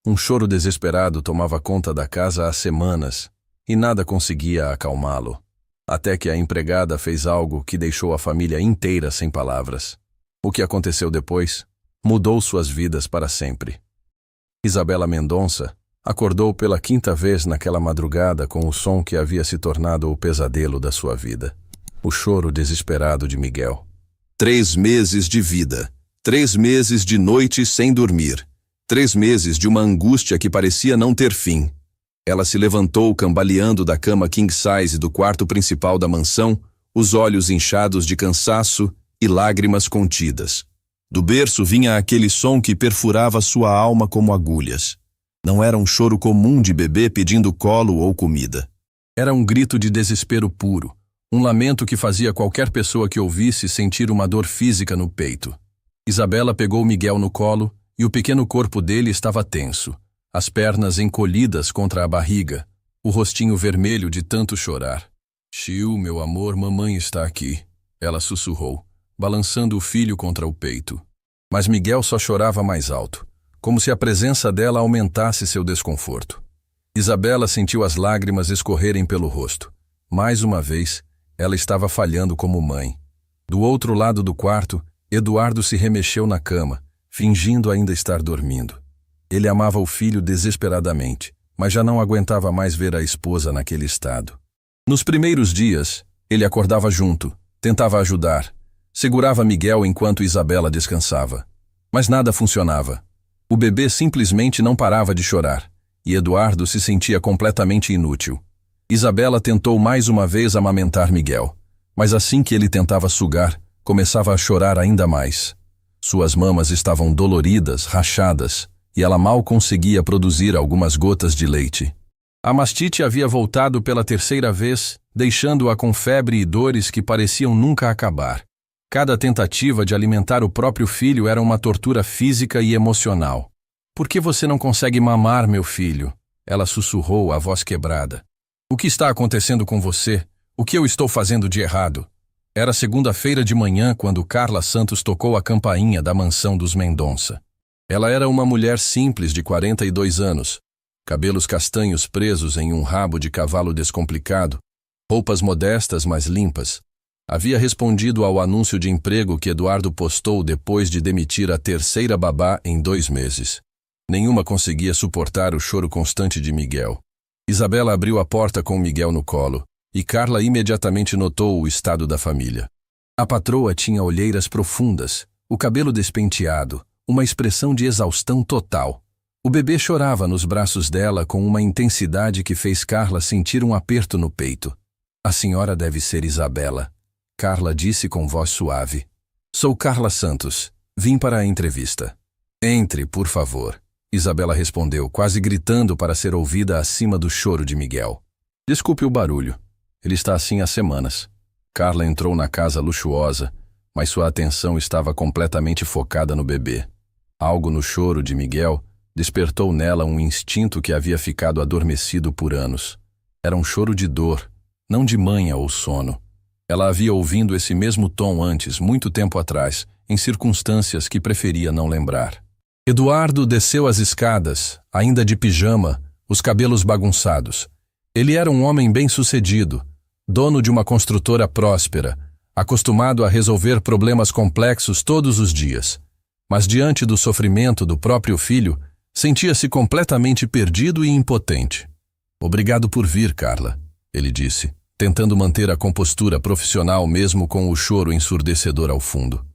Um choro desesperado tomava conta da casa há semanas, e nada conseguia acalmá-lo. Até que a empregada fez algo que deixou a família inteira sem palavras. O que aconteceu depois mudou suas vidas para sempre. Isabela Mendonça acordou pela 5ª vez naquela madrugada com o som que havia se tornado o pesadelo da sua vida. O choro desesperado de Miguel. 3 meses de vida. 3 meses de noite sem dormir. 3 meses de uma angústia que parecia não ter fim. Ela se levantou cambaleando da cama king size do quarto principal da mansão, os olhos inchados de cansaço e lágrimas contidas. Do berço vinha aquele som que perfurava sua alma como agulhas. Não era um choro comum de bebê pedindo colo ou comida. Era um grito de desespero puro, um lamento que fazia qualquer pessoa que ouvisse sentir uma dor física no peito. Isabela pegou Miguel no colo e o pequeno corpo dele estava tenso, as pernas encolhidas contra a barriga, o rostinho vermelho de tanto chorar. "Chiu, meu amor, mamãe está aqui", ela sussurrou, balançando o filho contra o peito. Mas Miguel só chorava mais alto, como se a presença dela aumentasse seu desconforto. Isabela sentiu as lágrimas escorrerem pelo rosto. Mais uma vez, ela estava falhando como mãe. Do outro lado do quarto, Eduardo se remexeu na cama, fingindo ainda estar dormindo. Ele amava o filho desesperadamente, mas já não aguentava mais ver a esposa naquele estado. Nos primeiros dias, ele acordava junto, tentava ajudar, segurava Miguel enquanto Isabela descansava. Mas nada funcionava. O bebê simplesmente não parava de chorar, e Eduardo se sentia completamente inútil. Isabela tentou mais uma vez amamentar Miguel, mas assim que ele tentava sugar, começava a chorar ainda mais. Suas mamas estavam doloridas, rachadas, e ela mal conseguia produzir algumas gotas de leite. A mastite havia voltado pela 3ª vez, deixando-a com febre e dores que pareciam nunca acabar. Cada tentativa de alimentar o próprio filho era uma tortura física e emocional. "Por que você não consegue mamar, meu filho?" Ela sussurrou, a voz quebrada. "O que está acontecendo com você? O que eu estou fazendo de errado?" Era segunda-feira de manhã quando Carla Santos tocou a campainha da mansão dos Mendonça. Ela era uma mulher simples de 42 anos, cabelos castanhos presos em um rabo de cavalo descomplicado, roupas modestas mas limpas. Havia respondido ao anúncio de emprego que Eduardo postou depois de demitir a 3ª babá em 2 meses. Nenhuma conseguia suportar o choro constante de Miguel. Isabela abriu a porta com Miguel no colo, e Carla imediatamente notou o estado da família. A patroa tinha olheiras profundas, o cabelo despenteado, uma expressão de exaustão total. O bebê chorava nos braços dela com uma intensidade que fez Carla sentir um aperto no peito. "A senhora deve ser Isabela", Carla disse com voz suave. "Sou Carla Santos. Vim para a entrevista." "Entre, por favor", Isabela respondeu, quase gritando para ser ouvida acima do choro de Miguel. "Desculpe o barulho. Ele está assim há semanas." Carla entrou na casa luxuosa, mas sua atenção estava completamente focada no bebê. Algo no choro de Miguel despertou nela um instinto que havia ficado adormecido por anos. Era um choro de dor, não de manha ou sono. Ela havia ouvido esse mesmo tom antes, muito tempo atrás, em circunstâncias que preferia não lembrar. Eduardo desceu as escadas, ainda de pijama, os cabelos bagunçados. Ele era um homem bem-sucedido, dono de uma construtora próspera, acostumado a resolver problemas complexos todos os dias. Mas diante do sofrimento do próprio filho, sentia-se completamente perdido e impotente. "Obrigado por vir, Carla", ele disse, tentando manter a compostura profissional mesmo com o choro ensurdecedor ao fundo.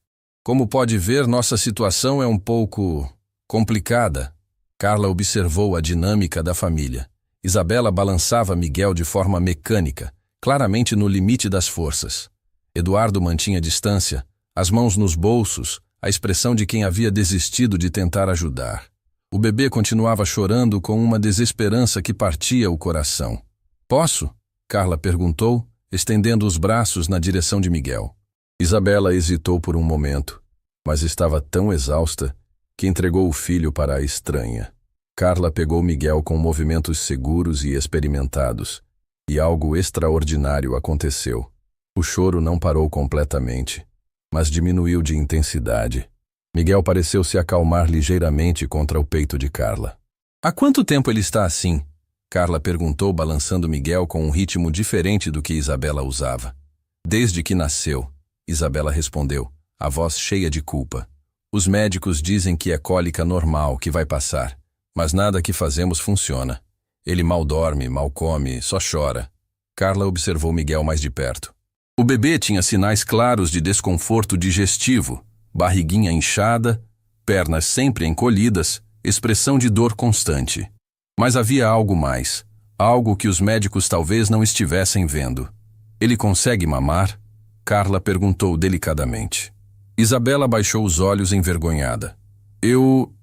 "Como pode ver, nossa situação é um pouco complicada." Carla observou a dinâmica da família. Isabela balançava Miguel de forma mecânica, claramente no limite das forças. Eduardo mantinha distância, as mãos nos bolsos, a expressão de quem havia desistido de tentar ajudar. O bebê continuava chorando com uma desesperança que partia o coração. "Posso?" Carla perguntou, estendendo os braços na direção de Miguel. Isabela hesitou por um momento, mas estava tão exausta que entregou o filho para a estranha. Carla pegou Miguel com movimentos seguros e experimentados, e algo extraordinário aconteceu. O choro não parou completamente, mas diminuiu de intensidade. Miguel pareceu se acalmar ligeiramente contra o peito de Carla. Há quanto tempo ele está assim? Carla perguntou, balançando Miguel com um ritmo diferente do que Isabela usava. Desde que nasceu, Isabela respondeu, a voz cheia de culpa. Os médicos dizem que é cólica normal, que vai passar, mas nada que fazemos funciona. Ele mal dorme, mal come, só chora. Carla observou Miguel mais de perto. O bebê tinha sinais claros de desconforto digestivo, barriguinha inchada, pernas sempre encolhidas, expressão de dor constante. Mas havia algo mais, algo que os médicos talvez não estivessem vendo. Ele consegue mamar? Carla perguntou delicadamente. Isabela baixou os olhos envergonhada. Eu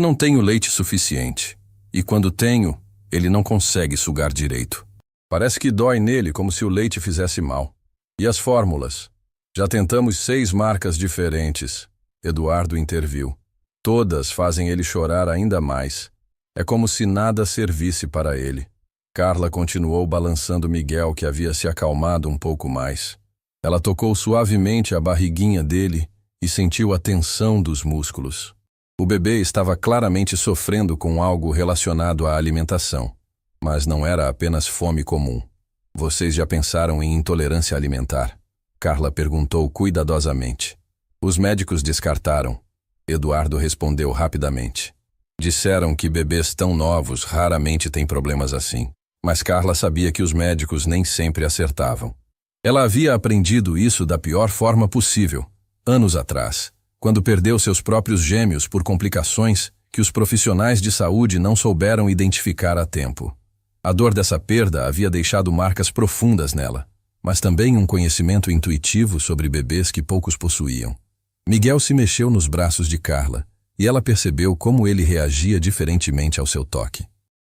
não tenho leite suficiente. E quando tenho, ele não consegue sugar direito. Parece que dói nele como se o leite fizesse mal. E as fórmulas? Já tentamos 6 marcas diferentes. Eduardo interviu. Todas fazem ele chorar ainda mais. É como se nada servisse para ele. Carla continuou balançando Miguel, que havia se acalmado um pouco mais. Ela tocou suavemente a barriguinha dele e sentiu a tensão dos músculos. O bebê estava claramente sofrendo com algo relacionado à alimentação. Mas não era apenas fome comum. Vocês já pensaram em intolerância alimentar? Carla perguntou cuidadosamente. Os médicos descartaram. Eduardo respondeu rapidamente. Disseram que bebês tão novos raramente têm problemas assim. Mas Carla sabia que os médicos nem sempre acertavam. Ela havia aprendido isso da pior forma possível, anos atrás, quando perdeu seus próprios gêmeos por complicações que os profissionais de saúde não souberam identificar a tempo. A dor dessa perda havia deixado marcas profundas nela, mas também um conhecimento intuitivo sobre bebês que poucos possuíam. Miguel se mexeu nos braços de Carla, e ela percebeu como ele reagia diferentemente ao seu toque.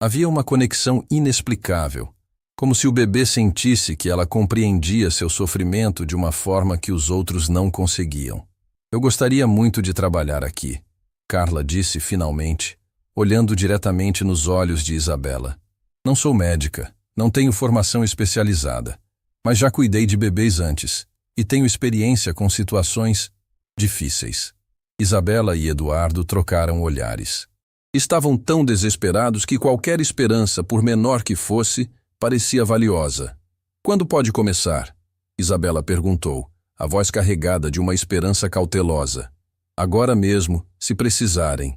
Havia uma conexão inexplicável, como se o bebê sentisse que ela compreendia seu sofrimento de uma forma que os outros não conseguiam. Eu gostaria muito de trabalhar aqui, Carla disse finalmente, olhando diretamente nos olhos de Isabela. Não sou médica, não tenho formação especializada, mas já cuidei de bebês antes e tenho experiência com situações difíceis. Isabela e Eduardo trocaram olhares. Estavam tão desesperados que qualquer esperança, por menor que fosse, parecia valiosa. Quando pode começar? Isabela perguntou, a voz carregada de uma esperança cautelosa. Agora mesmo, se precisarem.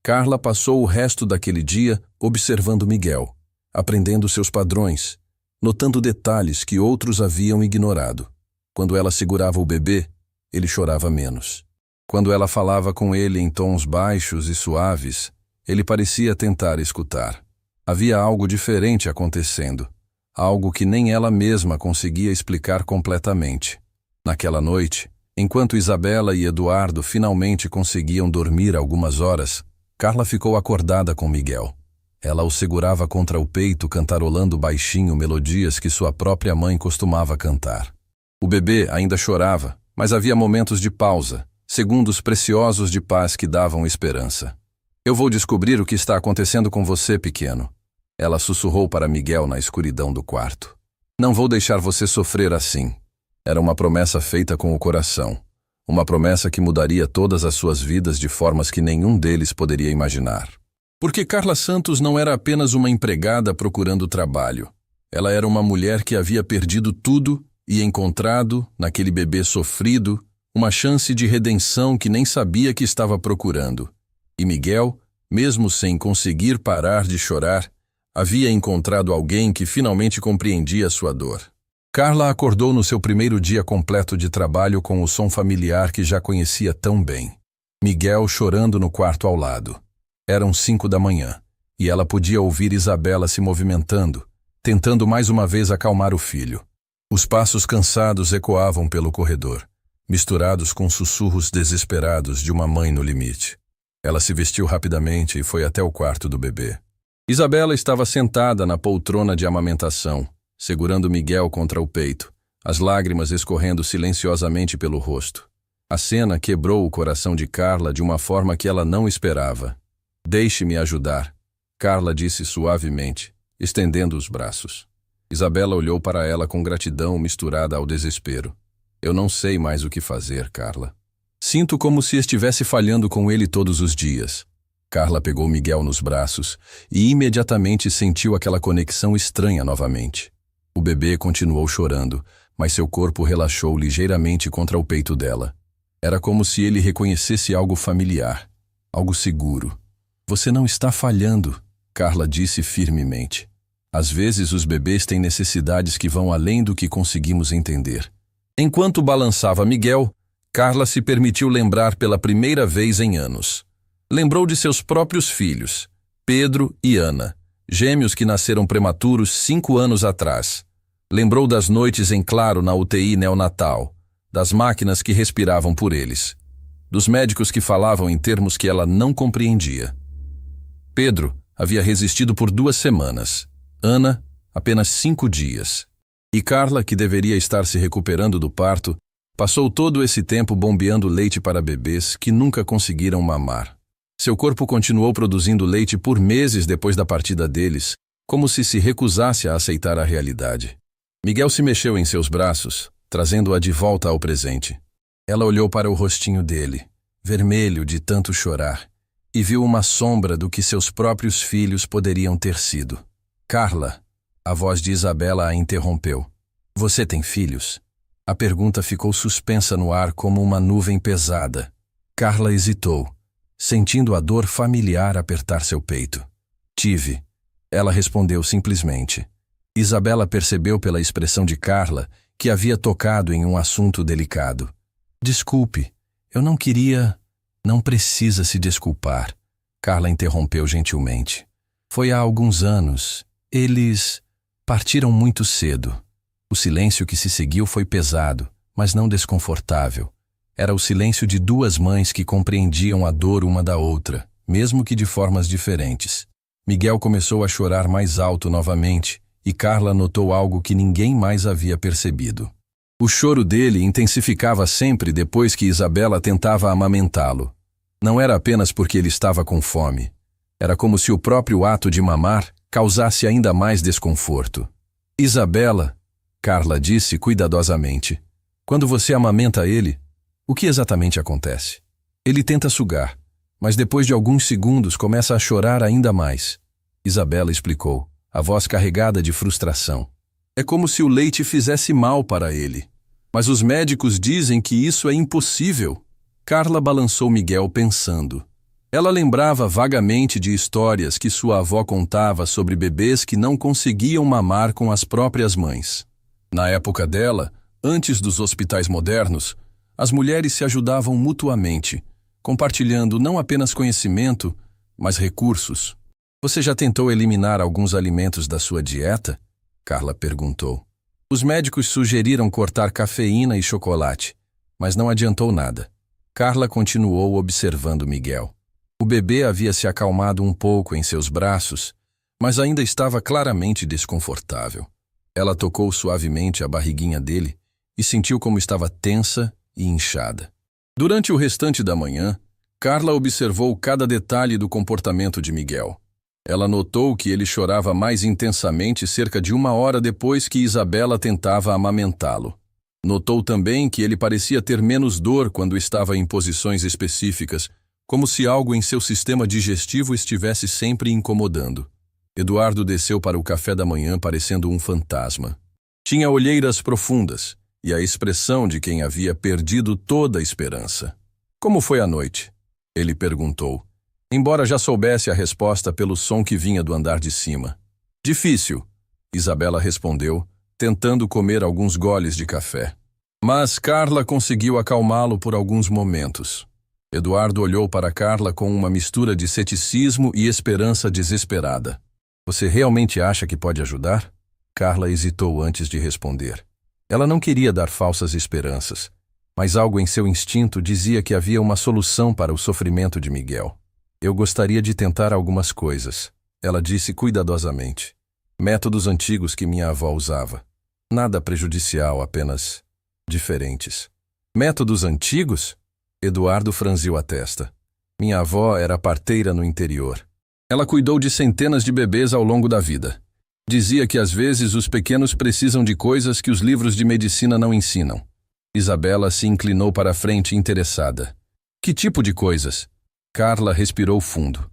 Carla passou o resto daquele dia observando Miguel, aprendendo seus padrões, notando detalhes que outros haviam ignorado. Quando ela segurava o bebê, ele chorava menos. Quando ela falava com ele em tons baixos e suaves, ele parecia tentar escutar. Havia algo diferente acontecendo, algo que nem ela mesma conseguia explicar completamente. Naquela noite, enquanto Isabela e Eduardo finalmente conseguiam dormir algumas horas, Carla ficou acordada com Miguel. Ela o segurava contra o peito, cantarolando baixinho melodias que sua própria mãe costumava cantar. O bebê ainda chorava, mas havia momentos de pausa, segundos preciosos de paz que davam esperança. Eu vou descobrir o que está acontecendo com você, pequeno. Ela sussurrou para Miguel na escuridão do quarto. Não vou deixar você sofrer assim. Era uma promessa feita com o coração. Uma promessa que mudaria todas as suas vidas de formas que nenhum deles poderia imaginar. Porque Carla Santos não era apenas uma empregada procurando trabalho. Ela era uma mulher que havia perdido tudo e encontrado, naquele bebê sofrido, uma chance de redenção que nem sabia que estava procurando. E Miguel, mesmo sem conseguir parar de chorar, havia encontrado alguém que finalmente compreendia sua dor. Carla acordou no seu primeiro dia completo de trabalho com o som familiar que já conhecia tão bem. Miguel chorando no quarto ao lado. Eram 5 da manhã, e ela podia ouvir Isabela se movimentando, tentando mais uma vez acalmar o filho. Os passos cansados ecoavam pelo corredor, misturados com sussurros desesperados de uma mãe no limite. Ela se vestiu rapidamente e foi até o quarto do bebê. Isabela estava sentada na poltrona de amamentação, segurando Miguel contra o peito, as lágrimas escorrendo silenciosamente pelo rosto. A cena quebrou o coração de Carla de uma forma que ela não esperava. Deixe-me ajudar, Carla disse suavemente, estendendo os braços. Isabela olhou para ela com gratidão misturada ao desespero. Eu não sei mais o que fazer, Carla. Sinto como se estivesse falhando com ele todos os dias. Carla pegou Miguel nos braços e imediatamente sentiu aquela conexão estranha novamente. O bebê continuou chorando, mas seu corpo relaxou ligeiramente contra o peito dela. Era como se ele reconhecesse algo familiar, algo seguro. Você não está falhando, Carla disse firmemente. Às vezes os bebês têm necessidades que vão além do que conseguimos entender. Enquanto balançava Miguel, Carla se permitiu lembrar pela primeira vez em anos. Lembrou de seus próprios filhos, Pedro e Ana, gêmeos que nasceram prematuros 5 anos atrás. Lembrou das noites em claro na UTI neonatal, das máquinas que respiravam por eles, dos médicos que falavam em termos que ela não compreendia. Pedro havia resistido por 2 semanas, Ana, apenas 5 dias. E Carla, que deveria estar se recuperando do parto, passou todo esse tempo bombeando leite para bebês que nunca conseguiram mamar. Seu corpo continuou produzindo leite por meses depois da partida deles, como se recusasse a aceitar a realidade. Miguel se mexeu em seus braços, trazendo-a de volta ao presente. Ela olhou para o rostinho dele, vermelho de tanto chorar, e viu uma sombra do que seus próprios filhos poderiam ter sido. Carla, a voz de Isabela a interrompeu. Você tem filhos? A pergunta ficou suspensa no ar como uma nuvem pesada. Carla hesitou, sentindo a dor familiar apertar seu peito. Tive. Ela respondeu simplesmente. Isabela percebeu pela expressão de Carla que havia tocado em um assunto delicado. Desculpe, eu não queria... Não precisa se desculpar. Carla interrompeu gentilmente. Foi há alguns anos. Eles partiram muito cedo. O silêncio que se seguiu foi pesado, mas não desconfortável. Era o silêncio de 2 mães que compreendiam a dor uma da outra, mesmo que de formas diferentes. Miguel começou a chorar mais alto novamente, e Carla notou algo que ninguém mais havia percebido. O choro dele intensificava sempre depois que Isabela tentava amamentá-lo. Não era apenas porque ele estava com fome. Era como se o próprio ato de mamar causasse ainda mais desconforto. Isabela, Carla disse cuidadosamente, quando você amamenta ele, o que exatamente acontece? Ele tenta sugar, mas depois de alguns segundos começa a chorar ainda mais. Isabela explicou, a voz carregada de frustração. É como se o leite fizesse mal para ele. Mas os médicos dizem que isso é impossível. Carla balançou Miguel pensando. Ela lembrava vagamente de histórias que sua avó contava sobre bebês que não conseguiam mamar com as próprias mães. Na época dela, antes dos hospitais modernos, as mulheres se ajudavam mutuamente, compartilhando não apenas conhecimento, mas recursos. Você já tentou eliminar alguns alimentos da sua dieta? Carla perguntou. Os médicos sugeriram cortar cafeína e chocolate, mas não adiantou nada. Carla continuou observando Miguel. O bebê havia se acalmado um pouco em seus braços, mas ainda estava claramente desconfortável. Ela tocou suavemente a barriguinha dele e sentiu como estava tensa e inchada. Durante o restante da manhã, Carla observou cada detalhe do comportamento de Miguel. Ela notou que ele chorava mais intensamente cerca de 1 hora depois que Isabela tentava amamentá-lo. Notou também que ele parecia ter menos dor quando estava em posições específicas, como se algo em seu sistema digestivo estivesse sempre incomodando. Eduardo desceu para o café da manhã parecendo um fantasma. Tinha olheiras profundas e a expressão de quem havia perdido toda a esperança. Como foi a noite? Ele perguntou, embora já soubesse a resposta pelo som que vinha do andar de cima. Difícil, Isabela respondeu, tentando comer alguns goles de café. Mas Carla conseguiu acalmá-lo por alguns momentos. Eduardo olhou para Carla com uma mistura de ceticismo e esperança desesperada. Você realmente acha que pode ajudar? Carla hesitou antes de responder. Ela não queria dar falsas esperanças, mas algo em seu instinto dizia que havia uma solução para o sofrimento de Miguel. Eu gostaria de tentar algumas coisas, ela disse cuidadosamente. Métodos antigos que minha avó usava. Nada prejudicial, apenas diferentes. Métodos antigos? Eduardo franziu a testa. Minha avó era parteira no interior. Ela cuidou de centenas de bebês ao longo da vida. Dizia que às vezes os pequenos precisam de coisas que os livros de medicina não ensinam. Isabela se inclinou para a frente interessada. Que tipo de coisas? Carla respirou fundo.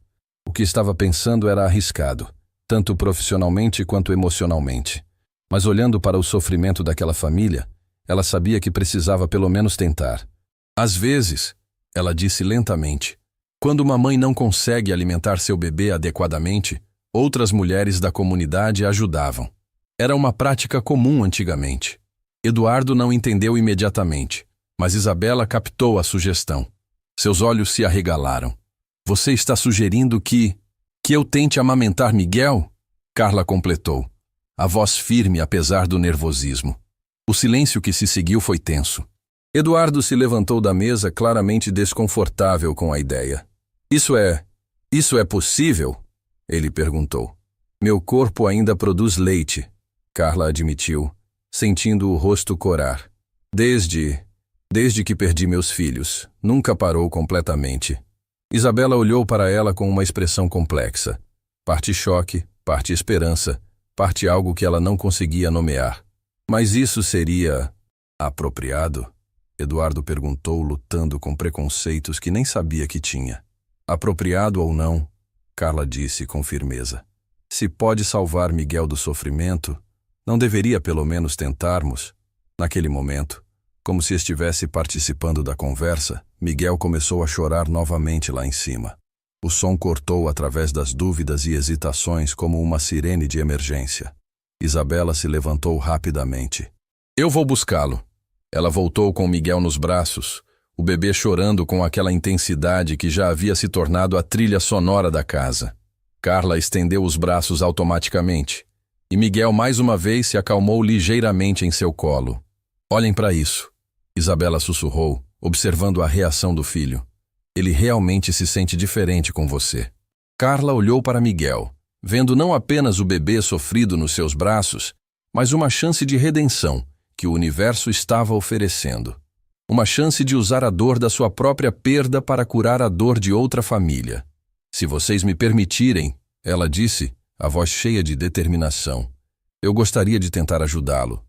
O que estava pensando era arriscado, tanto profissionalmente quanto emocionalmente. Mas olhando para o sofrimento daquela família, ela sabia que precisava pelo menos tentar. Às vezes, ela disse lentamente, quando uma mãe não consegue alimentar seu bebê adequadamente, outras mulheres da comunidade ajudavam. Era uma prática comum antigamente. Eduardo não entendeu imediatamente, mas Isabela captou a sugestão. Seus olhos se arregalaram. Você está sugerindo que eu tente amamentar Miguel? Carla completou, a voz firme apesar do nervosismo. O silêncio que se seguiu foi tenso. Eduardo se levantou da mesa claramente desconfortável com a ideia. Isso é possível? Ele perguntou. Meu corpo ainda produz leite, Carla admitiu, sentindo o rosto corar. Desde que perdi meus filhos, nunca parou completamente. Isabela olhou para ela com uma expressão complexa. Parte choque, parte esperança, parte algo que ela não conseguia nomear. Mas isso seria apropriado? Eduardo perguntou, lutando com preconceitos que nem sabia que tinha. Apropriado ou não, Carla disse com firmeza. Se pode salvar Miguel do sofrimento, não deveria pelo menos tentarmos? Naquele momento, como se estivesse participando da conversa, Miguel começou a chorar novamente lá em cima. O som cortou através das dúvidas e hesitações como uma sirene de emergência. Isabela se levantou rapidamente. Eu vou buscá-lo. Ela voltou com Miguel nos braços, o bebê chorando com aquela intensidade que já havia se tornado a trilha sonora da casa. Carla estendeu os braços automaticamente, e Miguel mais uma vez se acalmou ligeiramente em seu colo. Olhem para isso, Isabela sussurrou, observando a reação do filho. Ele realmente se sente diferente com você. Carla olhou para Miguel, vendo não apenas o bebê sofrido nos seus braços, mas uma chance de redenção que o universo estava oferecendo. Uma chance de usar a dor da sua própria perda para curar a dor de outra família. Se vocês me permitirem, ela disse, a voz cheia de determinação, eu gostaria de tentar ajudá-lo.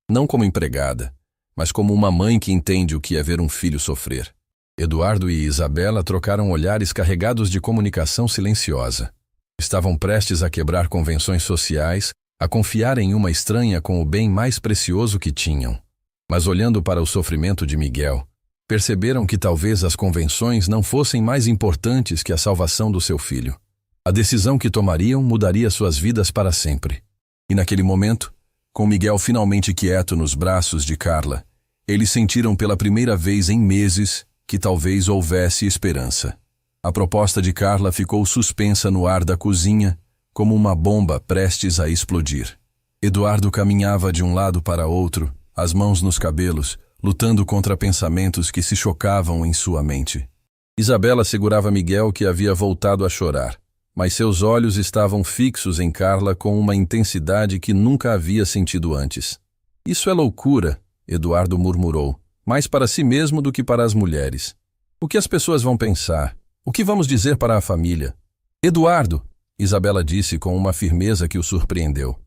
Não como empregada, mas como uma mãe que entende o que é ver um filho sofrer. Eduardo e Isabela trocaram olhares carregados de comunicação silenciosa. Estavam prestes a quebrar convenções sociais, a confiar em uma estranha com o bem mais precioso que tinham. Mas olhando para o sofrimento de Miguel, perceberam que talvez as convenções não fossem mais importantes que a salvação do seu filho. A decisão que tomariam mudaria suas vidas para sempre. E naquele momento, com Miguel finalmente quieto nos braços de Carla, eles sentiram pela primeira vez em meses que talvez houvesse esperança. A proposta de Carla ficou suspensa no ar da cozinha, como uma bomba prestes a explodir. Eduardo caminhava de um lado para outro, as mãos nos cabelos, lutando contra pensamentos que se chocavam em sua mente. Isabela segurava Miguel, que havia voltado a chorar, mas seus olhos estavam fixos em Carla com uma intensidade que nunca havia sentido antes. Isso é loucura, Eduardo murmurou, mais para si mesmo do que para as mulheres. O que as pessoas vão pensar? O que vamos dizer para a família? Eduardo, Isabela disse com uma firmeza que o surpreendeu.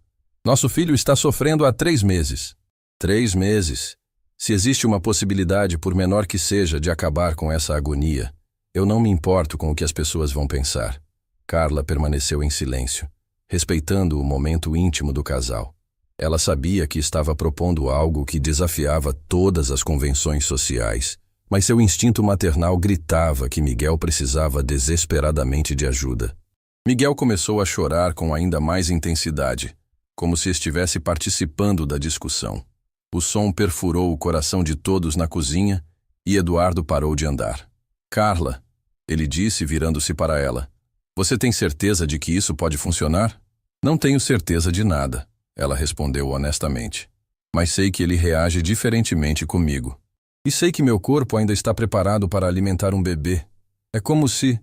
Nosso filho está sofrendo há 3 meses. 3 meses. Se existe uma possibilidade, por menor que seja, de acabar com essa agonia, eu não me importo com o que as pessoas vão pensar. Carla permaneceu em silêncio, respeitando o momento íntimo do casal. Ela sabia que estava propondo algo que desafiava todas as convenções sociais, mas seu instinto maternal gritava que Miguel precisava desesperadamente de ajuda. Miguel começou a chorar com ainda mais intensidade, como se estivesse participando da discussão. O som perfurou o coração de todos na cozinha e Eduardo parou de andar. Carla, ele disse virando-se para ela, você tem certeza de que isso pode funcionar? Não tenho certeza de nada, ela respondeu honestamente. Mas sei que ele reage diferentemente comigo. E sei que meu corpo ainda está preparado para alimentar um bebê. É como se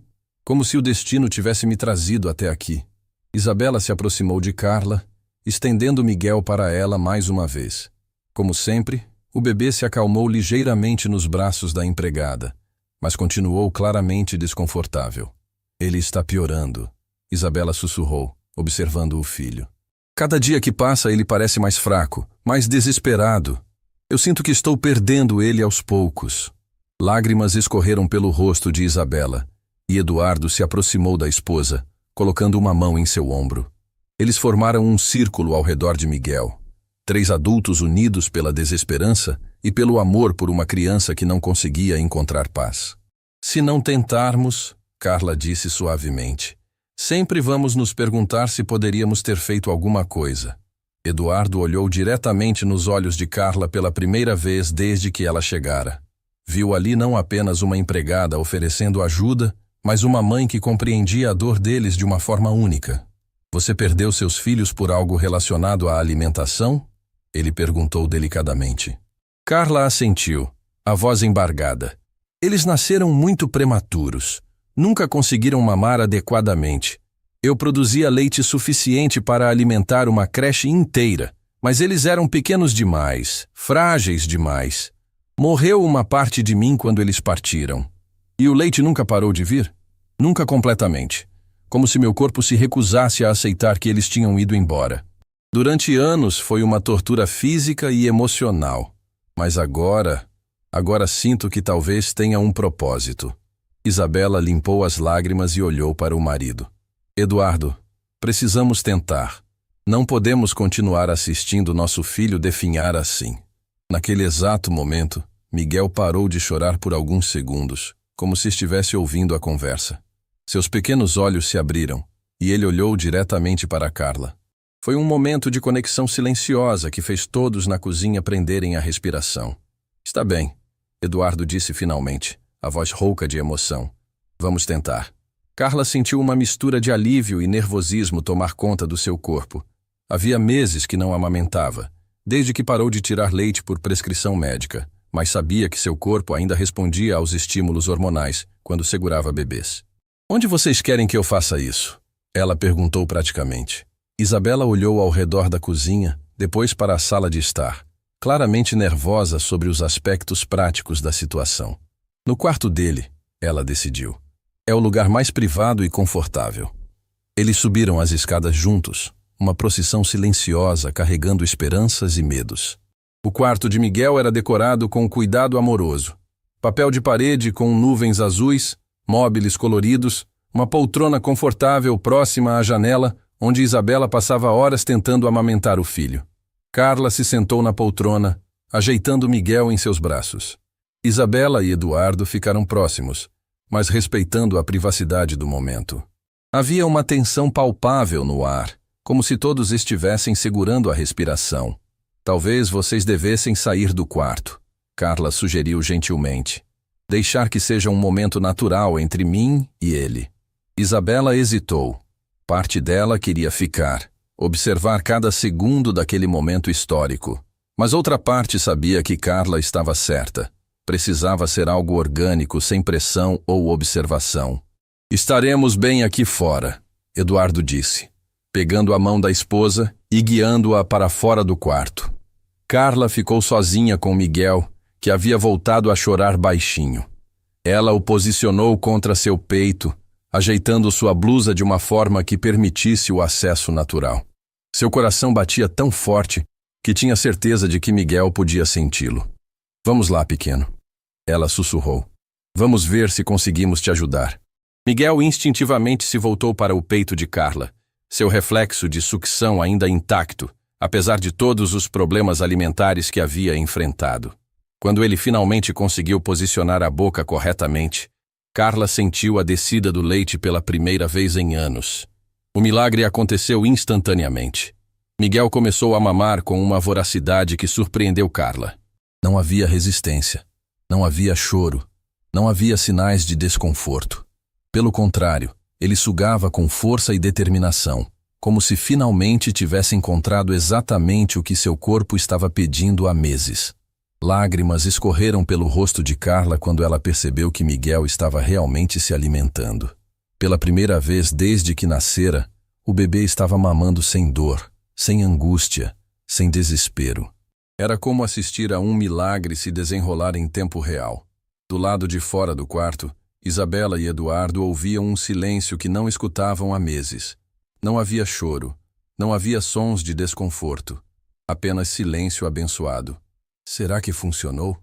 o destino tivesse me trazido até aqui. Isabela se aproximou de Carla, estendendo Miguel para ela mais uma vez. Como sempre, o bebê se acalmou ligeiramente nos braços da empregada, mas continuou claramente desconfortável. Ele está piorando, Isabela sussurrou, observando o filho. Cada dia que passa ele parece mais fraco, mais desesperado. Eu sinto que estou perdendo ele aos poucos. Lágrimas escorreram pelo rosto de Isabela, e Eduardo se aproximou da esposa, colocando uma mão em seu ombro. Eles formaram um círculo ao redor de Miguel. 3 adultos unidos pela desesperança e pelo amor por uma criança que não conseguia encontrar paz. Se não tentarmos, Carla disse suavemente, sempre vamos nos perguntar se poderíamos ter feito alguma coisa. Eduardo olhou diretamente nos olhos de Carla pela primeira vez desde que ela chegara. Viu ali não apenas uma empregada oferecendo ajuda, mas uma mãe que compreendia a dor deles de uma forma única. Você perdeu seus filhos por algo relacionado à alimentação? Ele perguntou delicadamente. Carla assentiu, a voz embargada. Eles nasceram muito prematuros. Nunca conseguiram mamar adequadamente. Eu produzia leite suficiente para alimentar uma creche inteira, mas eles eram pequenos demais, frágeis demais. Morreu uma parte de mim quando eles partiram. E o leite nunca parou de vir? Nunca completamente. Como se meu corpo se recusasse a aceitar que eles tinham ido embora. Durante anos foi uma tortura física e emocional. Mas agora sinto que talvez tenha um propósito. Isabela limpou as lágrimas e olhou para o marido. Eduardo, precisamos tentar. Não podemos continuar assistindo nosso filho definhar assim. Naquele exato momento, Miguel parou de chorar por alguns segundos, como se estivesse ouvindo a conversa. Seus pequenos olhos se abriram, e ele olhou diretamente para Carla. Foi um momento de conexão silenciosa que fez todos na cozinha prenderem a respiração. Está bem, Eduardo disse finalmente, a voz rouca de emoção. Vamos tentar. Carla sentiu uma mistura de alívio e nervosismo tomar conta do seu corpo. Havia meses que não amamentava, desde que parou de tirar leite por prescrição médica, mas sabia que seu corpo ainda respondia aos estímulos hormonais quando segurava bebês. Onde vocês querem que eu faça isso? Ela perguntou praticamente. Isabela olhou ao redor da cozinha, depois para a sala de estar, claramente nervosa sobre os aspectos práticos da situação. No quarto dele, ela decidiu. É o lugar mais privado e confortável. Eles subiram as escadas juntos, uma procissão silenciosa carregando esperanças e medos. O quarto de Miguel era decorado com cuidado amoroso. Papel de parede com nuvens azuis, móveis coloridos, uma poltrona confortável próxima à janela, onde Isabela passava horas tentando amamentar o filho. Carla se sentou na poltrona, ajeitando Miguel em seus braços. Isabela e Eduardo ficaram próximos, mas respeitando a privacidade do momento. Havia uma tensão palpável no ar, como se todos estivessem segurando a respiração. Talvez vocês devessem sair do quarto, Carla sugeriu gentilmente. Deixar que seja um momento natural entre mim e ele. Isabela hesitou. Parte dela queria ficar, observar cada segundo daquele momento histórico. Mas outra parte sabia que Carla estava certa. Precisava ser algo orgânico, sem pressão ou observação. Estaremos bem aqui fora, Eduardo disse, pegando a mão da esposa e guiando-a para fora do quarto. Carla ficou sozinha com Miguel, que havia voltado a chorar baixinho. Ela o posicionou contra seu peito, ajeitando sua blusa de uma forma que permitisse o acesso natural. Seu coração batia tão forte que tinha certeza de que Miguel podia senti-lo. Vamos lá, pequeno. Ela sussurrou. Vamos ver se conseguimos te ajudar. Miguel instintivamente se voltou para o peito de Carla, seu reflexo de sucção ainda intacto, apesar de todos os problemas alimentares que havia enfrentado. Quando ele finalmente conseguiu posicionar a boca corretamente, Carla sentiu a descida do leite pela primeira vez em anos. O milagre aconteceu instantaneamente. Miguel começou a mamar com uma voracidade que surpreendeu Carla. Não havia resistência, não havia choro, não havia sinais de desconforto. Pelo contrário, ele sugava com força e determinação, como se finalmente tivesse encontrado exatamente o que seu corpo estava pedindo há meses. Lágrimas escorreram pelo rosto de Carla quando ela percebeu que Miguel estava realmente se alimentando. Pela primeira vez desde que nascera, o bebê estava mamando sem dor, sem angústia, sem desespero. Era como assistir a um milagre se desenrolar em tempo real. Do lado de fora do quarto, Isabela e Eduardo ouviam um silêncio que não escutavam há meses. Não havia choro, não havia sons de desconforto, apenas silêncio abençoado. Será que funcionou?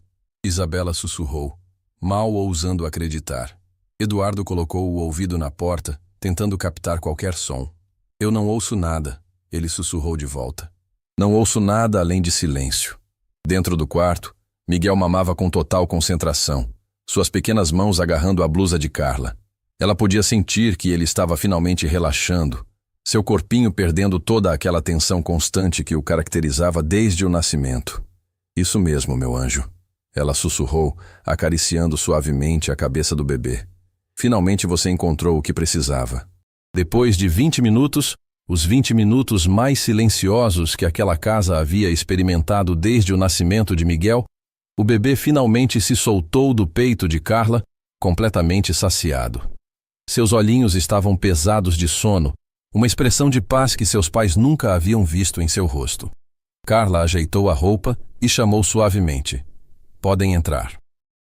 Isabela sussurrou, mal ousando acreditar. Eduardo colocou o ouvido na porta, tentando captar qualquer som. Eu não ouço nada, ele sussurrou de volta. Não ouço nada além de silêncio. Dentro do quarto, Miguel mamava com total concentração, suas pequenas mãos agarrando a blusa de Carla. Ela podia sentir que ele estava finalmente relaxando, seu corpinho perdendo toda aquela tensão constante que o caracterizava desde o nascimento. Isso mesmo, meu anjo. Ela sussurrou, acariciando suavemente a cabeça do bebê. Finalmente você encontrou o que precisava. Depois de 20 minutos, os 20 minutos mais silenciosos que aquela casa havia experimentado desde o nascimento de Miguel, o bebê finalmente se soltou do peito de Carla, completamente saciado. Seus olhinhos estavam pesados de sono, uma expressão de paz que seus pais nunca haviam visto em seu rosto. Carla ajeitou a roupa e chamou suavemente. Podem entrar.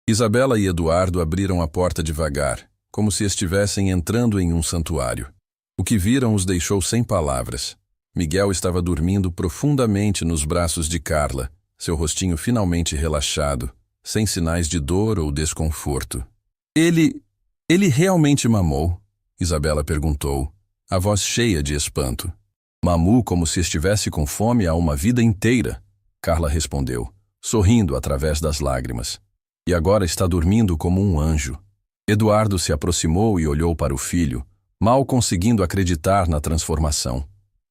Isabela e Eduardo abriram a porta devagar, como se estivessem entrando em um santuário. O que viram os deixou sem palavras. Miguel estava dormindo profundamente nos braços de Carla, seu rostinho finalmente relaxado, sem sinais de dor ou desconforto. Ele realmente mamou? Isabela perguntou, a voz cheia de espanto. Mamou como se estivesse com fome há uma vida inteira, Carla respondeu, sorrindo através das lágrimas. E agora está dormindo como um anjo. Eduardo se aproximou e olhou para o filho, mal conseguindo acreditar na transformação.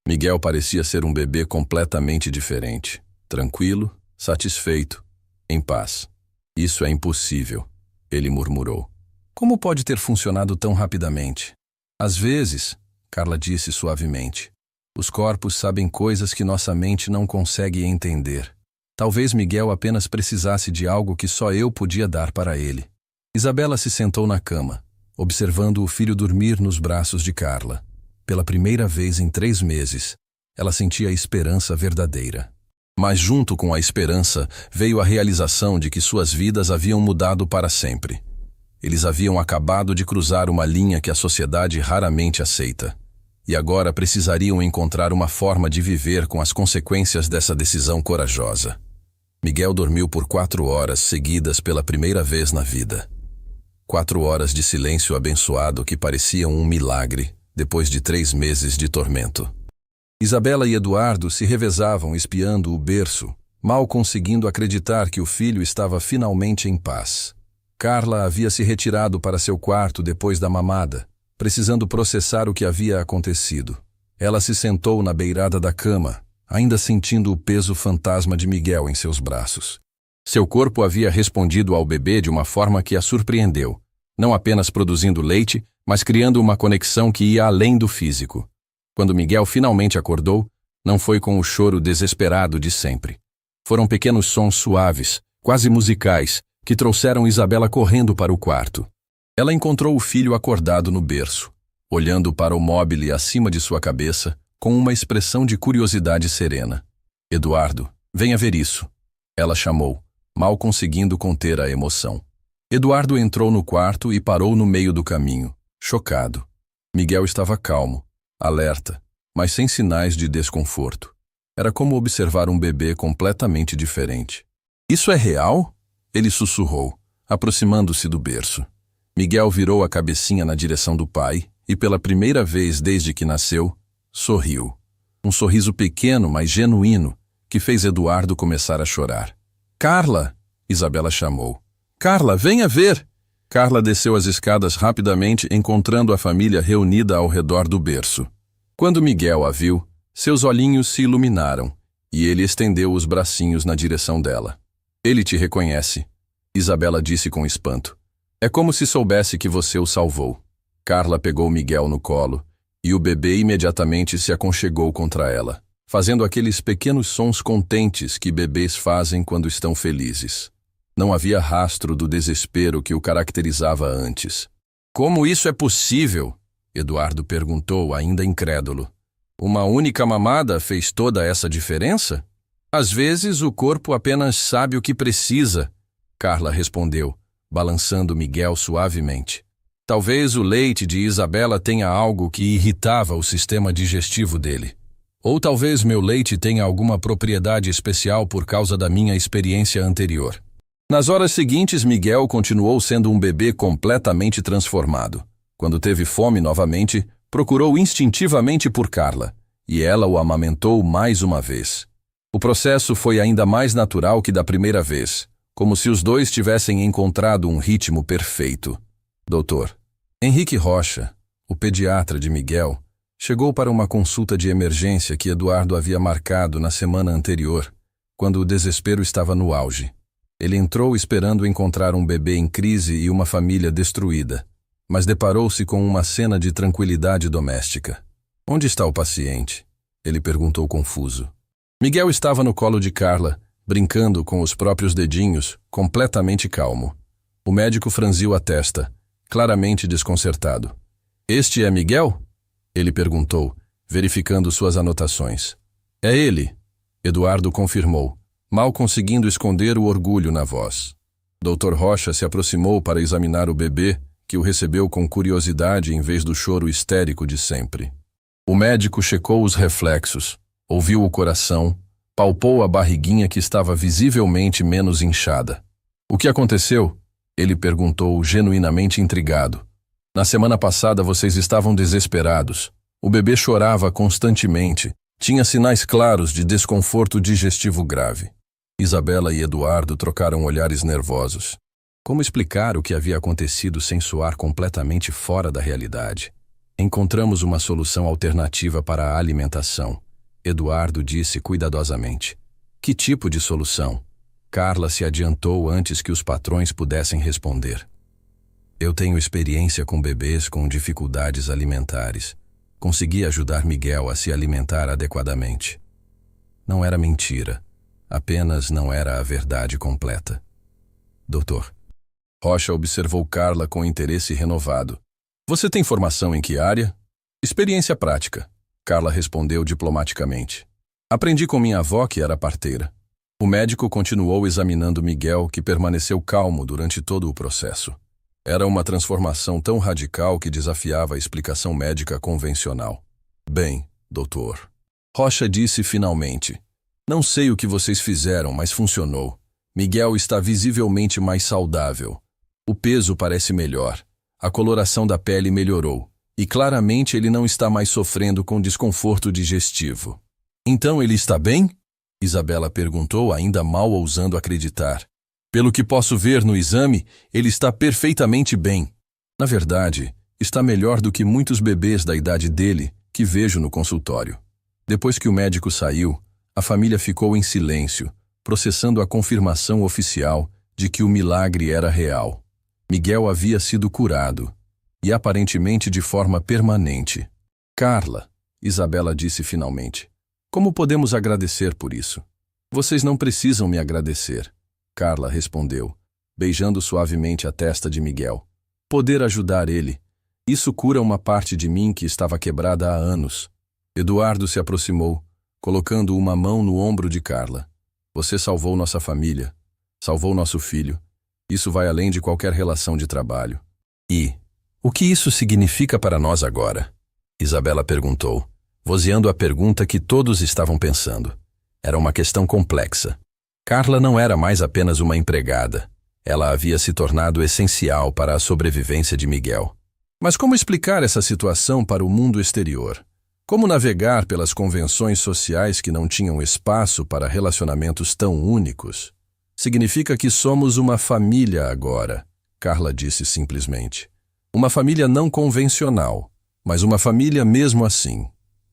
Miguel parecia ser um bebê completamente diferente, tranquilo, satisfeito, em paz. Isso é impossível, ele murmurou. Como pode ter funcionado tão rapidamente? Às vezes, Carla disse suavemente, os corpos sabem coisas que nossa mente não consegue entender. Talvez Miguel apenas precisasse de algo que só eu podia dar para ele. Isabela se sentou na cama, observando o filho dormir nos braços de Carla. Pela primeira vez em 3 meses, ela sentia a esperança verdadeira. Mas junto com a esperança veio a realização de que suas vidas haviam mudado para sempre. Eles haviam acabado de cruzar uma linha que a sociedade raramente aceita. E agora precisariam encontrar uma forma de viver com as consequências dessa decisão corajosa. Miguel dormiu por 4 horas seguidas pela primeira vez na vida. 4 horas de silêncio abençoado que pareciam um milagre, depois de 3 meses de tormento. Isabela e Eduardo se revezavam espiando o berço, mal conseguindo acreditar que o filho estava finalmente em paz. Carla havia se retirado para seu quarto depois da mamada, precisando processar o que havia acontecido. Ela se sentou na beirada da cama, ainda sentindo o peso fantasma de Miguel em seus braços. Seu corpo havia respondido ao bebê de uma forma que a surpreendeu, não apenas produzindo leite, mas criando uma conexão que ia além do físico. Quando Miguel finalmente acordou, não foi com o choro desesperado de sempre. Foram pequenos sons suaves, quase musicais, que trouxeram Isabela correndo para o quarto. Ela encontrou o filho acordado no berço, olhando para o móbile acima de sua cabeça, com uma expressão de curiosidade serena. Eduardo, venha ver isso. Ela chamou, mal conseguindo conter a emoção. Eduardo entrou no quarto e parou no meio do caminho, chocado. Miguel estava calmo, alerta, mas sem sinais de desconforto. Era como observar um bebê completamente diferente. Isso é real? Ele sussurrou, aproximando-se do berço. Miguel virou a cabecinha na direção do pai e, pela primeira vez desde que nasceu, sorriu. Um sorriso pequeno, mas genuíno, que fez Eduardo começar a chorar. Carla! Isabela chamou. Carla, venha ver! Carla desceu as escadas rapidamente, encontrando a família reunida ao redor do berço. Quando Miguel a viu, seus olhinhos se iluminaram e ele estendeu os bracinhos na direção dela. Ele te reconhece, Isabela disse com espanto. É como se soubesse que você o salvou. Carla pegou Miguel no colo e o bebê imediatamente se aconchegou contra ela, fazendo aqueles pequenos sons contentes que bebês fazem quando estão felizes. Não havia rastro do desespero que o caracterizava antes. Como isso é possível? Eduardo perguntou, ainda incrédulo. Uma única mamada fez toda essa diferença? Às vezes o corpo apenas sabe o que precisa, Carla respondeu, balançando Miguel suavemente. Talvez o leite de Isabela tenha algo que irritava o sistema digestivo dele. Ou talvez meu leite tenha alguma propriedade especial por causa da minha experiência anterior. Nas horas seguintes, Miguel continuou sendo um bebê completamente transformado. Quando teve fome novamente, procurou instintivamente por Carla, e ela o amamentou mais uma vez. O processo foi ainda mais natural que da primeira vez, como se os dois tivessem encontrado um ritmo perfeito. Dr. Henrique Rocha, o pediatra de Miguel, chegou para uma consulta de emergência que Eduardo havia marcado na semana anterior, quando o desespero estava no auge. Ele entrou esperando encontrar um bebê em crise e uma família destruída, mas deparou-se com uma cena de tranquilidade doméstica. "Onde está o paciente?" ele perguntou confuso. Miguel estava no colo de Carla, brincando com os próprios dedinhos, completamente calmo. O médico franziu a testa, claramente desconcertado. "Este é Miguel?" ele perguntou, verificando suas anotações. "É ele", Eduardo confirmou, mal conseguindo esconder o orgulho na voz. Dr. Rocha se aproximou para examinar o bebê, que o recebeu com curiosidade em vez do choro histérico de sempre. O médico checou os reflexos, ouviu o coração, palpou a barriguinha que estava visivelmente menos inchada. "O que aconteceu?" ele perguntou, genuinamente intrigado. "Na semana passada vocês estavam desesperados. O bebê chorava constantemente, tinha sinais claros de desconforto digestivo grave." Isabela e Eduardo trocaram olhares nervosos. Como explicar o que havia acontecido sem soar completamente fora da realidade? "Encontramos uma solução alternativa para a alimentação", Eduardo disse cuidadosamente. "Que tipo de solução?" Carla se adiantou antes que os patrões pudessem responder. "Eu tenho experiência com bebês com dificuldades alimentares. Consegui ajudar Miguel a se alimentar adequadamente." Não era mentira, apenas não era a verdade completa. "Doutor." Rocha observou Carla com interesse renovado. "Você tem formação em que área?" "Experiência prática", Carla respondeu diplomaticamente. "Aprendi com minha avó, que era parteira." O médico continuou examinando Miguel, que permaneceu calmo durante todo o processo. Era uma transformação tão radical que desafiava a explicação médica convencional. "Bem, doutor", Rocha disse finalmente. "Não sei o que vocês fizeram, mas funcionou. Miguel está visivelmente mais saudável. O peso parece melhor. A coloração da pele melhorou. E claramente ele não está mais sofrendo com desconforto digestivo." "Então ele está bem?" Isabela perguntou, ainda mal ousando acreditar. "Pelo que posso ver no exame, ele está perfeitamente bem. Na verdade, está melhor do que muitos bebês da idade dele que vejo no consultório." Depois que o médico saiu, a família ficou em silêncio, processando a confirmação oficial de que o milagre era real. Miguel havia sido curado, e aparentemente de forma permanente. "Carla", Isabela disse finalmente, "como podemos agradecer por isso?" "Vocês não precisam me agradecer", Carla respondeu, beijando suavemente a testa de Miguel. "Poder ajudar ele, isso cura uma parte de mim que estava quebrada há anos." Eduardo se aproximou, colocando uma mão no ombro de Carla. "Você salvou nossa família, salvou nosso filho. Isso vai além de qualquer relação de trabalho." "E o que isso significa para nós agora?" Isabela perguntou, vozeando a pergunta que todos estavam pensando. Era uma questão complexa. Carla não era mais apenas uma empregada. Ela havia se tornado essencial para a sobrevivência de Miguel. Mas como explicar essa situação para o mundo exterior? Como navegar pelas convenções sociais que não tinham espaço para relacionamentos tão únicos? "Significa que somos uma família agora", Carla disse simplesmente. "Uma família não convencional, mas uma família mesmo assim."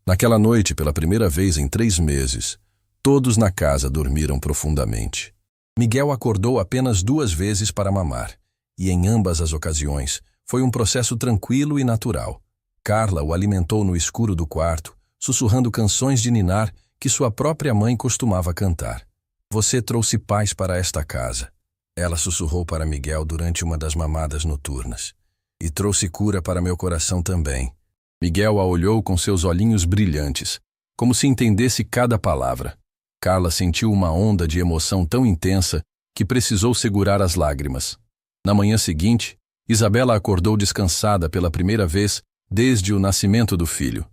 Naquela noite, pela primeira vez em 3 meses, todos na casa dormiram profundamente. Miguel acordou apenas 2 vezes para mamar, e em ambas as ocasiões foi um processo tranquilo e natural. Carla o alimentou no escuro do quarto, sussurrando canções de ninar que sua própria mãe costumava cantar. "Você trouxe paz para esta casa", ela sussurrou para Miguel durante uma das mamadas noturnas. "E trouxe cura para meu coração também." Miguel a olhou com seus olhinhos brilhantes, como se entendesse cada palavra. Carla sentiu uma onda de emoção tão intensa que precisou segurar as lágrimas. Na manhã seguinte, Isabela acordou descansada pela primeira vez desde o nascimento do filho.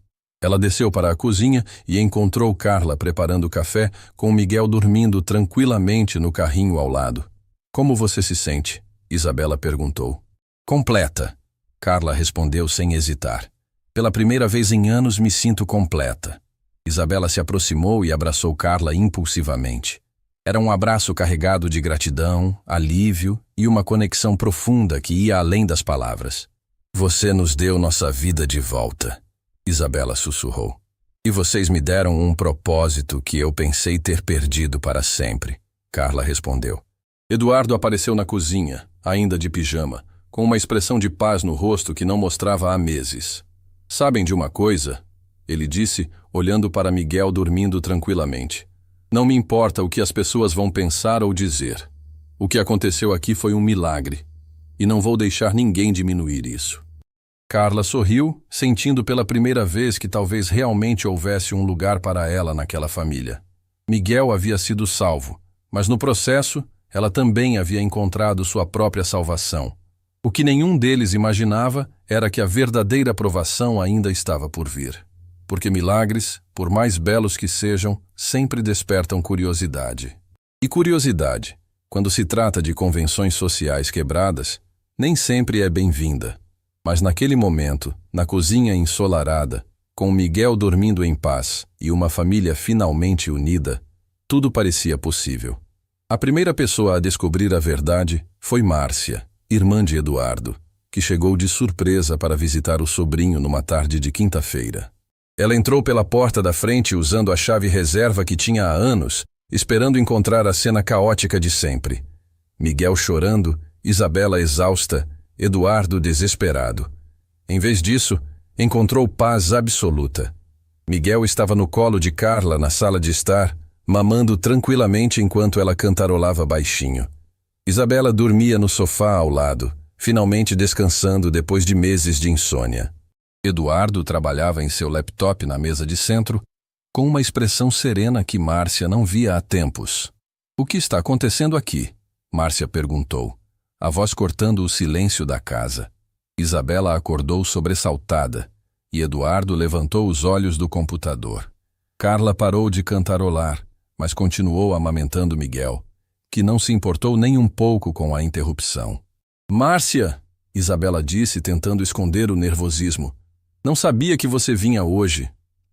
Ela desceu para a cozinha e encontrou Carla preparando café com Miguel dormindo tranquilamente no carrinho ao lado. Como você se sente? Isabela perguntou. Completa, Carla respondeu sem hesitar. Pela primeira vez em anos me sinto completa. Isabela se aproximou e abraçou Carla impulsivamente. Era um abraço carregado de gratidão, alívio e uma conexão profunda que ia além das palavras. Você nos deu nossa vida de volta, Isabela sussurrou. E vocês me deram um propósito que eu pensei ter perdido para sempre, Carla respondeu. Eduardo apareceu na cozinha, ainda de pijama, com uma expressão de paz no rosto que não mostrava há meses. Sabem de uma coisa? Ele disse, olhando para Miguel dormindo tranquilamente. Não me importa o que as pessoas vão pensar ou dizer. O que aconteceu aqui foi um milagre, e não vou deixar ninguém diminuir isso. Carla sorriu, sentindo pela primeira vez que talvez realmente houvesse um lugar para ela naquela família. Miguel havia sido salvo, mas no processo, ela também havia encontrado sua própria salvação. O que nenhum deles imaginava era que a verdadeira provação ainda estava por vir. Porque milagres, por mais belos que sejam, sempre despertam curiosidade. E curiosidade, quando se trata de convenções sociais quebradas, nem sempre é bem-vinda. Mas naquele momento, na cozinha ensolarada, com Miguel dormindo em paz e uma família finalmente unida, tudo parecia possível. A primeira pessoa a descobrir a verdade foi Márcia, irmã de Eduardo, que chegou de surpresa para visitar o sobrinho numa tarde de quinta-feira. Ela entrou pela porta da frente usando a chave reserva que tinha há anos, esperando encontrar a cena caótica de sempre. Miguel chorando, Isabela exausta, Eduardo desesperado. Em vez disso, encontrou paz absoluta. Miguel estava no colo de Carla na sala de estar, mamando tranquilamente enquanto ela cantarolava baixinho. Isabela dormia no sofá ao lado, finalmente descansando depois de meses de insônia. Eduardo trabalhava em seu laptop na mesa de centro, com uma expressão serena que Márcia não via há tempos. O que está acontecendo aqui? Márcia perguntou, a voz cortando o silêncio da casa. Isabela acordou sobressaltada, e Eduardo levantou os olhos do computador. Carla parou de cantarolar, mas continuou amamentando Miguel, que não se importou nem um pouco com a interrupção. Márcia, Isabela disse tentando esconder o nervosismo. Não sabia que você vinha hoje.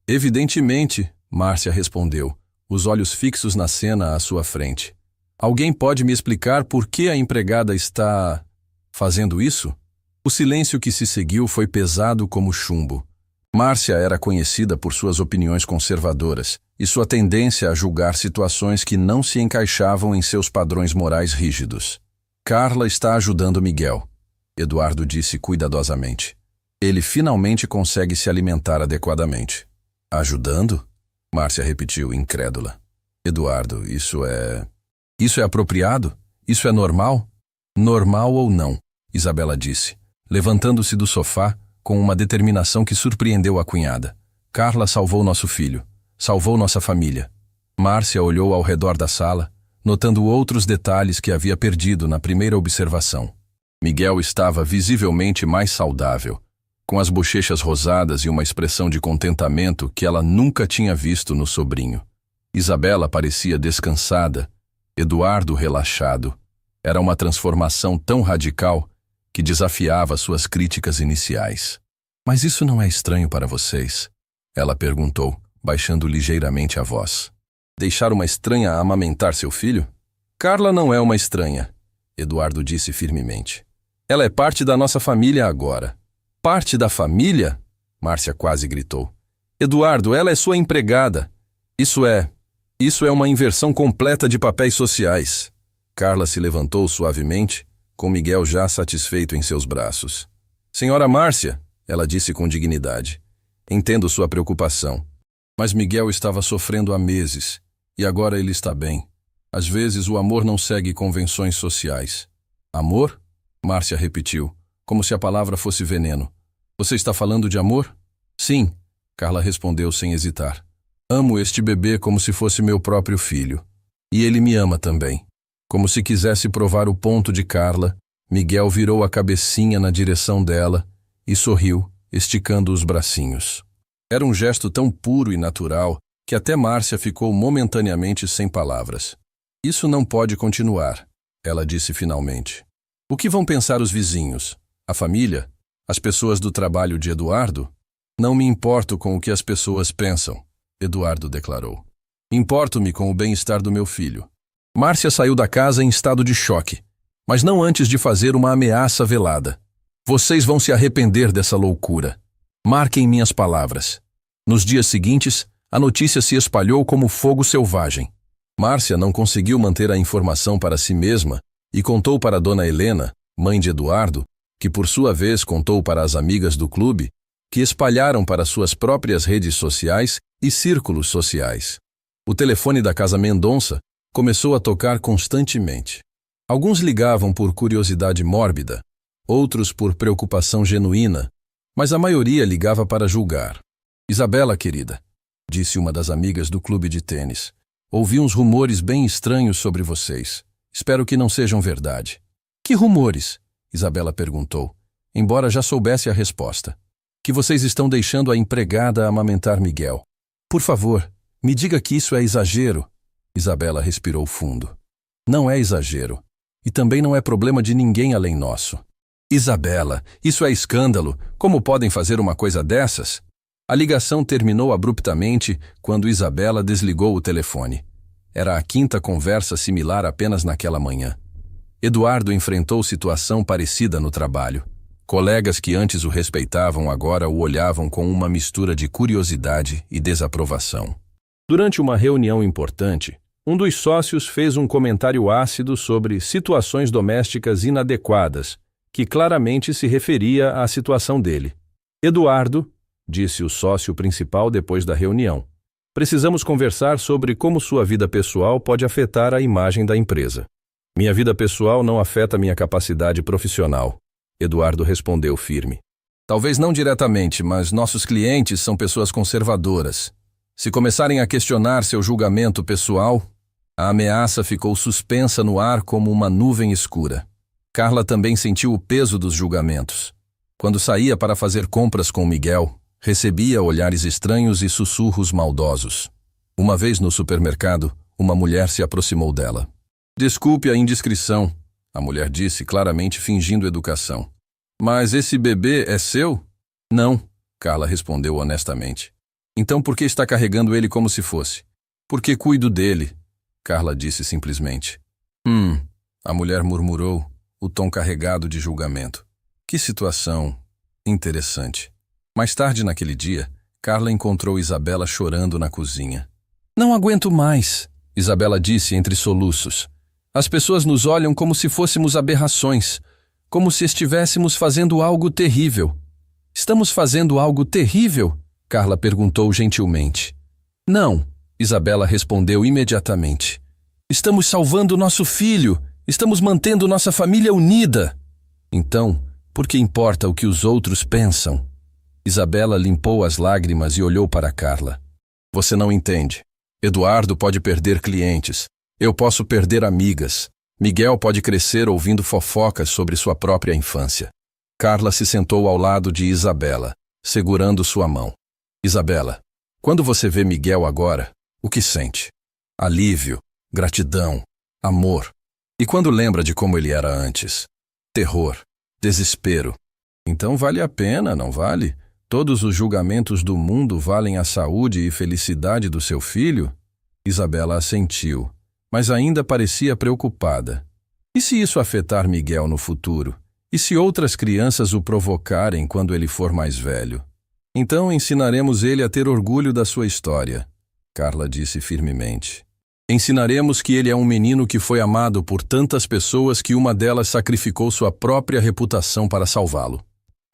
Evidentemente, Márcia respondeu, os olhos fixos na cena à sua frente. Alguém pode me explicar por que a empregada está fazendo isso? O silêncio que se seguiu foi pesado como chumbo. Márcia era conhecida por suas opiniões conservadoras e sua tendência a julgar situações que não se encaixavam em seus padrões morais rígidos. Carla está ajudando Miguel, Eduardo disse cuidadosamente. Ele finalmente consegue se alimentar adequadamente. Ajudando? Márcia repetiu, incrédula. Eduardo, isso é apropriado? Isso é normal? Normal ou não, Isabela disse, levantando-se do sofá com uma determinação que surpreendeu a cunhada. Carla salvou nosso filho. Salvou nossa família. Márcia olhou ao redor da sala, notando outros detalhes que havia perdido na primeira observação. Miguel estava visivelmente mais saudável, com as bochechas rosadas e uma expressão de contentamento que ela nunca tinha visto no sobrinho. Isabela parecia descansada, Eduardo relaxado. Era uma transformação tão radical que desafiava suas críticas iniciais. Mas isso não é estranho para vocês? Ela perguntou, baixando ligeiramente a voz. Deixar uma estranha amamentar seu filho? Carla não é uma estranha, Eduardo disse firmemente. Ela é parte da nossa família agora. Parte da família? Márcia quase gritou. Eduardo, ela é sua empregada. Isso é uma inversão completa de papéis sociais. Carla se levantou suavemente, com Miguel já satisfeito em seus braços. Senhora Márcia, ela disse com dignidade. Entendo sua preocupação. Mas Miguel estava sofrendo há meses, e agora ele está bem. Às vezes o amor não segue convenções sociais. Amor? Márcia repetiu, como se a palavra fosse veneno. Você está falando de amor? Sim, Carla respondeu sem hesitar. Amo este bebê como se fosse meu próprio filho. E ele me ama também. Como se quisesse provar o ponto de Carla, Miguel virou a cabecinha na direção dela e sorriu, esticando os bracinhos. Era um gesto tão puro e natural que até Márcia ficou momentaneamente sem palavras. Isso não pode continuar, Ela disse finalmente. O que vão pensar os vizinhos? A família? As pessoas do trabalho de Eduardo? Não me importo com o que as pessoas pensam, Eduardo declarou. Importo-me com o bem-estar do meu filho. Márcia saiu da casa em estado de choque, mas não antes de fazer uma ameaça velada. Vocês vão se arrepender dessa loucura. Marquem minhas palavras. Nos dias seguintes, a notícia se espalhou como fogo selvagem. Márcia não conseguiu manter a informação para si mesma e contou para Dona Helena, mãe de Eduardo, que por sua vez contou para as amigas do clube, que espalharam para suas próprias redes sociais e círculos sociais. O telefone da Casa Mendonça começou a tocar constantemente. Alguns ligavam por curiosidade mórbida, outros por preocupação genuína, mas a maioria ligava para julgar. Isabela, querida, disse uma das amigas do clube de tênis, ouvi uns rumores bem estranhos sobre vocês. Espero que não sejam verdade. Que rumores? Isabela perguntou, embora já soubesse a resposta. Que vocês estão deixando a empregada amamentar Miguel. Por favor, me diga que isso é exagero. Isabela respirou fundo. Não é exagero. E também não é problema de ninguém além nosso. Isabela, isso é escândalo. Como podem fazer uma coisa dessas? A ligação terminou abruptamente quando Isabela desligou o telefone. Era a quinta conversa similar apenas naquela manhã. Eduardo enfrentou situação parecida no trabalho. Colegas que antes o respeitavam agora o olhavam com uma mistura de curiosidade e desaprovação. Durante uma reunião importante, um dos sócios fez um comentário ácido sobre situações domésticas inadequadas, que claramente se referia à situação dele. Eduardo, disse o sócio principal depois da reunião, precisamos conversar sobre como sua vida pessoal pode afetar a imagem da empresa. Minha vida pessoal não afeta minha capacidade profissional, Eduardo respondeu firme. Talvez não diretamente, mas nossos clientes são pessoas conservadoras. Se começarem a questionar seu julgamento pessoal, a ameaça ficou suspensa no ar como uma nuvem escura. Carla também sentiu o peso dos julgamentos. Quando saía para fazer compras com Miguel, recebia olhares estranhos e sussurros maldosos. Uma vez no supermercado, uma mulher se aproximou dela. Desculpe a indiscrição, a mulher disse, claramente fingindo educação. Mas esse bebê é seu? Não, Carla respondeu honestamente. Então por que está carregando ele como se fosse? Porque cuido dele, Carla disse simplesmente. A mulher murmurou, o tom carregado de julgamento. Que situação interessante. Mais tarde naquele dia, Carla encontrou Isabela chorando na cozinha. Não aguento mais, Isabela disse entre soluços. As pessoas nos olham como se fôssemos aberrações, como se estivéssemos fazendo algo terrível. Estamos fazendo algo terrível? Carla perguntou gentilmente. Não, Isabela respondeu imediatamente. Estamos salvando nosso filho, estamos mantendo nossa família unida. Então, por que importa o que os outros pensam? Isabela limpou as lágrimas e olhou para Carla. Você não entende. Eduardo pode perder clientes. Eu posso perder amigas. Miguel pode crescer ouvindo fofocas sobre sua própria infância. Carla se sentou ao lado de Isabela, segurando sua mão. Isabela, quando você vê Miguel agora, o que sente? Alívio, gratidão, amor. E quando lembra de como ele era antes? Terror, desespero. Então vale a pena, não vale? Todos os julgamentos do mundo valem a saúde e felicidade do seu filho? Isabela assentiu, mas ainda parecia preocupada. E se isso afetar Miguel no futuro? E se outras crianças o provocarem quando ele for mais velho? Então ensinaremos ele a ter orgulho da sua história, Carla disse firmemente. Ensinaremos que ele é um menino que foi amado por tantas pessoas que uma delas sacrificou sua própria reputação para salvá-lo.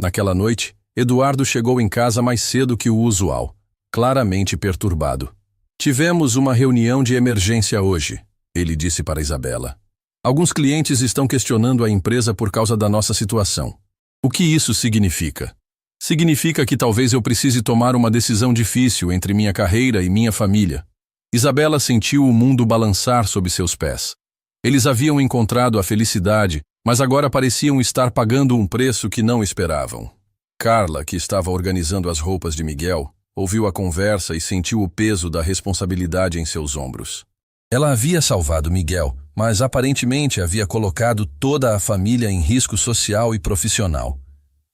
Naquela noite, Eduardo chegou em casa mais cedo que o usual, claramente perturbado. Tivemos uma reunião de emergência hoje, ele disse para Isabela. Alguns clientes estão questionando a empresa por causa da nossa situação. O que isso significa? Significa que talvez eu precise tomar uma decisão difícil entre minha carreira e minha família. Isabela sentiu o mundo balançar sob seus pés. Eles haviam encontrado a felicidade, mas agora pareciam estar pagando um preço que não esperavam. Carla, que estava organizando as roupas de Miguel, ouviu a conversa e sentiu o peso da responsabilidade em seus ombros. Ela havia salvado Miguel, mas aparentemente havia colocado toda a família em risco social e profissional.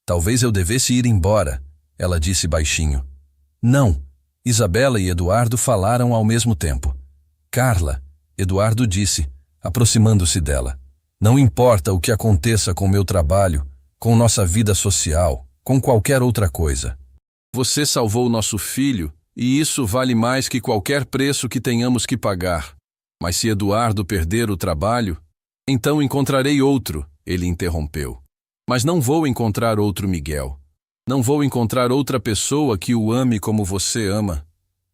Talvez eu devesse ir embora, ela disse baixinho. Não, Isabela e Eduardo falaram ao mesmo tempo. Carla, Eduardo disse, aproximando-se dela. Não importa o que aconteça com meu trabalho, com nossa vida social, com qualquer outra coisa. Você salvou nosso filho, e isso vale mais que qualquer preço que tenhamos que pagar. Mas se Eduardo perder o trabalho, então encontrarei outro, ele interrompeu. Mas não vou encontrar outro Miguel. Não vou encontrar outra pessoa que o ame como você ama.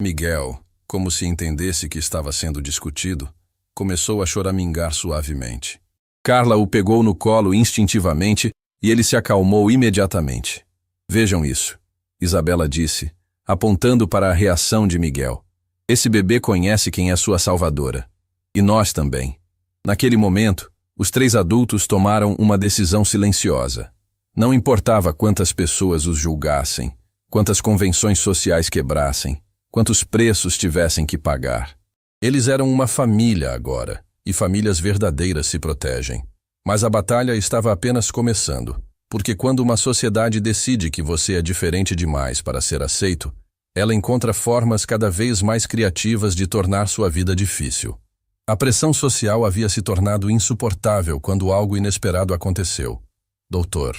Miguel, como se entendesse que estava sendo discutido, começou a choramingar suavemente. Carla o pegou no colo instintivamente e ele se acalmou imediatamente. Vejam isso, Isabela disse, apontando para a reação de Miguel. Esse bebê conhece quem é sua salvadora. E nós também. Naquele momento, os 3 adultos tomaram uma decisão silenciosa. Não importava quantas pessoas os julgassem, quantas convenções sociais quebrassem, quantos preços tivessem que pagar. Eles eram uma família agora, e famílias verdadeiras se protegem. Mas a batalha estava apenas começando, porque quando uma sociedade decide que você é diferente demais para ser aceito, ela encontra formas cada vez mais criativas de tornar sua vida difícil. A pressão social havia se tornado insuportável quando algo inesperado aconteceu. Doutor.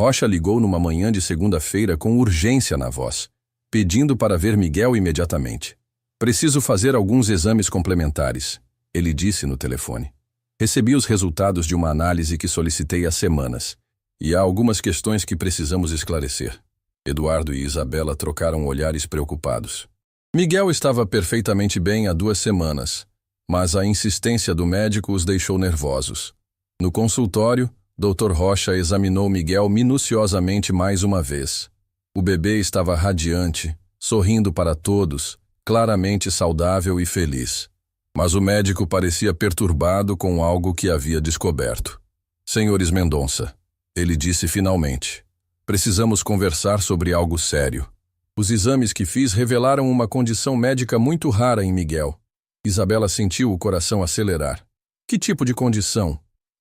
Rocha ligou numa manhã de segunda-feira com urgência na voz, pedindo para ver Miguel imediatamente. Preciso fazer alguns exames complementares, ele disse no telefone. Recebi os resultados de uma análise que solicitei há semanas, e há algumas questões que precisamos esclarecer. Eduardo e Isabela trocaram olhares preocupados. Miguel estava perfeitamente bem há 2 semanas, mas a insistência do médico os deixou nervosos. No consultório, Dr. Rocha examinou Miguel minuciosamente mais uma vez. O bebê estava radiante, sorrindo para todos, claramente saudável e feliz. Mas o médico parecia perturbado com algo que havia descoberto. Senhores Mendonça, ele disse finalmente, precisamos conversar sobre algo sério. Os exames que fiz revelaram uma condição médica muito rara em Miguel. Isabela sentiu o coração acelerar. Que tipo de condição?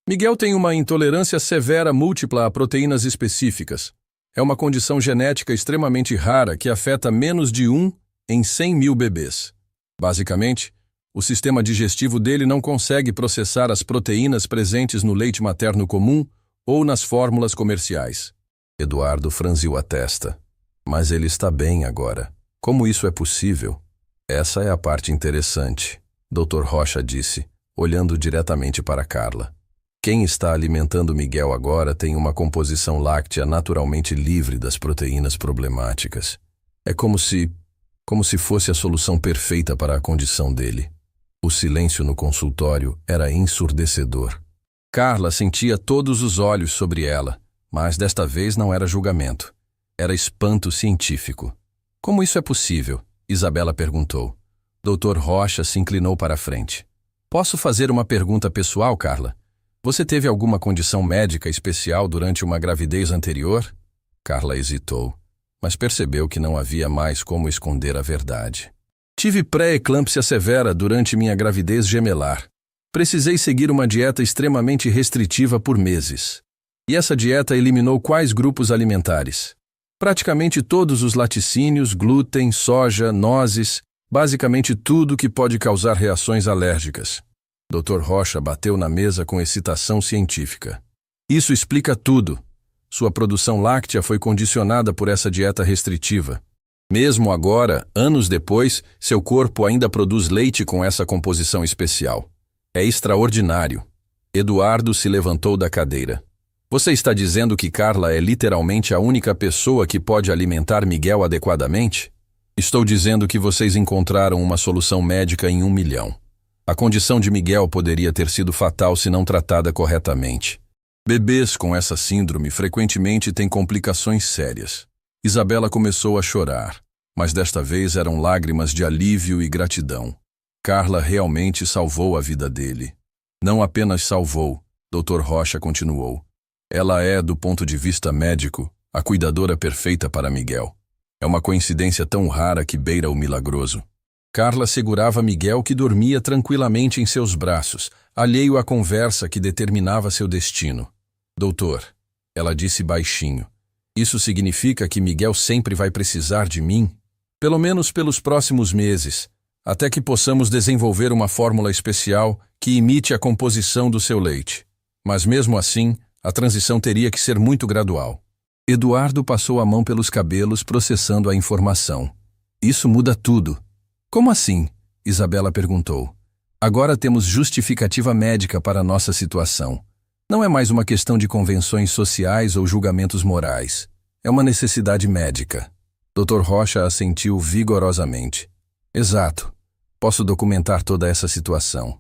Miguel tem uma intolerância severa múltipla a proteínas específicas. É uma condição genética extremamente rara que afeta menos de 1 em 100 mil bebês. Basicamente, o sistema digestivo dele não consegue processar as proteínas presentes no leite materno comum ou nas fórmulas comerciais. Eduardo franziu a testa. Mas ele está bem agora. Como isso é possível? Essa é a parte interessante, Dr. Rocha disse, olhando diretamente para Carla. Quem está alimentando Miguel agora tem uma composição láctea naturalmente livre das proteínas problemáticas. É como se fosse a solução perfeita para a condição dele. O silêncio no consultório era ensurdecedor. Carla sentia todos os olhos sobre ela, mas desta vez não era julgamento. Era espanto científico. Como isso é possível? Isabela perguntou. Dr. Rocha se inclinou para a frente. Posso fazer uma pergunta pessoal, Carla? Você teve alguma condição médica especial durante uma gravidez anterior? Carla hesitou, mas percebeu que não havia mais como esconder a verdade. Tive pré-eclâmpsia severa durante minha gravidez gemelar. Precisei seguir uma dieta extremamente restritiva por meses. E essa dieta eliminou quais grupos alimentares? Praticamente todos os laticínios, glúten, soja, nozes, basicamente tudo que pode causar reações alérgicas. Dr. Rocha bateu na mesa com excitação científica. Isso explica tudo. Sua produção láctea foi condicionada por essa dieta restritiva. Mesmo agora, anos depois, seu corpo ainda produz leite com essa composição especial. É extraordinário. Eduardo se levantou da cadeira. Você está dizendo que Carla é literalmente a única pessoa que pode alimentar Miguel adequadamente? Estou dizendo que vocês encontraram uma solução médica em 1 milhão. A condição de Miguel poderia ter sido fatal se não tratada corretamente. Bebês com essa síndrome frequentemente têm complicações sérias. Isabela começou a chorar, mas desta vez eram lágrimas de alívio e gratidão. Carla realmente salvou a vida dele. Não apenas salvou, Dr. Rocha continuou. Ela é, do ponto de vista médico, a cuidadora perfeita para Miguel. É uma coincidência tão rara que beira o milagroso. Carla segurava Miguel, que dormia tranquilamente em seus braços, alheio à conversa que determinava seu destino. Doutor, ela disse baixinho, isso significa que Miguel sempre vai precisar de mim? Pelo menos pelos próximos meses, até que possamos desenvolver uma fórmula especial que imite a composição do seu leite. Mas mesmo assim, a transição teria que ser muito gradual. Eduardo passou a mão pelos cabelos, processando a informação. Isso muda tudo. Como assim? Isabela perguntou. Agora temos justificativa médica para nossa situação. Não é mais uma questão de convenções sociais ou julgamentos morais. É uma necessidade médica. Dr. Rocha assentiu vigorosamente. Exato. Posso documentar toda essa situação.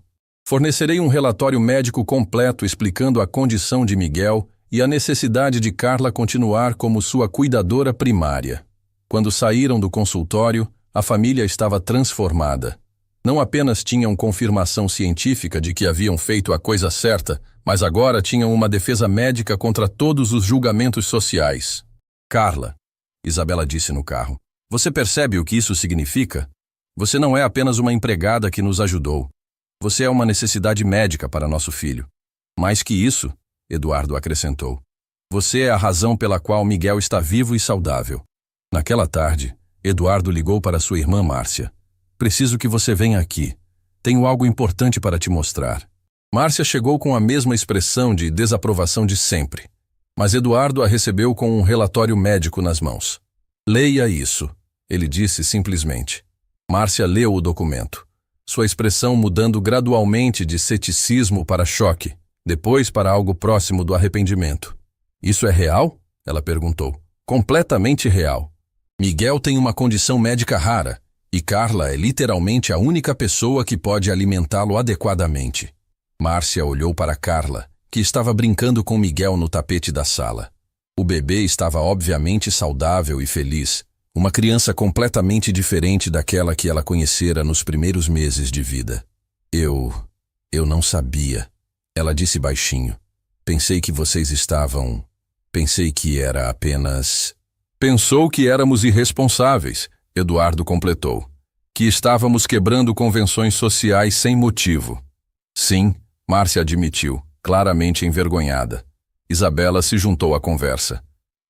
Fornecerei um relatório médico completo explicando a condição de Miguel e a necessidade de Carla continuar como sua cuidadora primária. Quando saíram do consultório, a família estava transformada. Não apenas tinham confirmação científica de que haviam feito a coisa certa, mas agora tinham uma defesa médica contra todos os julgamentos sociais. Carla, Isabela disse no carro, você percebe o que isso significa? Você não é apenas uma empregada que nos ajudou. Você é uma necessidade médica para nosso filho. Mais que isso, Eduardo acrescentou, você é a razão pela qual Miguel está vivo e saudável. Naquela tarde, Eduardo ligou para sua irmã Márcia. Preciso que você venha aqui. Tenho algo importante para te mostrar. Márcia chegou com a mesma expressão de desaprovação de sempre. Mas Eduardo a recebeu com um relatório médico nas mãos. Leia isso, ele disse simplesmente. Márcia leu o documento, sua expressão mudando gradualmente de ceticismo para choque, depois para algo próximo do arrependimento. Isso é real? Ela perguntou. Completamente real. Miguel tem uma condição médica rara, e Carla é literalmente a única pessoa que pode alimentá-lo adequadamente. Márcia olhou para Carla, que estava brincando com Miguel no tapete da sala. O bebê estava obviamente saudável e feliz, uma criança completamente diferente daquela que ela conhecera nos primeiros meses de vida. Eu não sabia, ela disse baixinho. Pensei que vocês estavam... Pensei que era apenas... Pensou que éramos irresponsáveis, Eduardo completou. Que estávamos quebrando convenções sociais sem motivo. Sim, Márcia admitiu, claramente envergonhada. Isabela se juntou à conversa.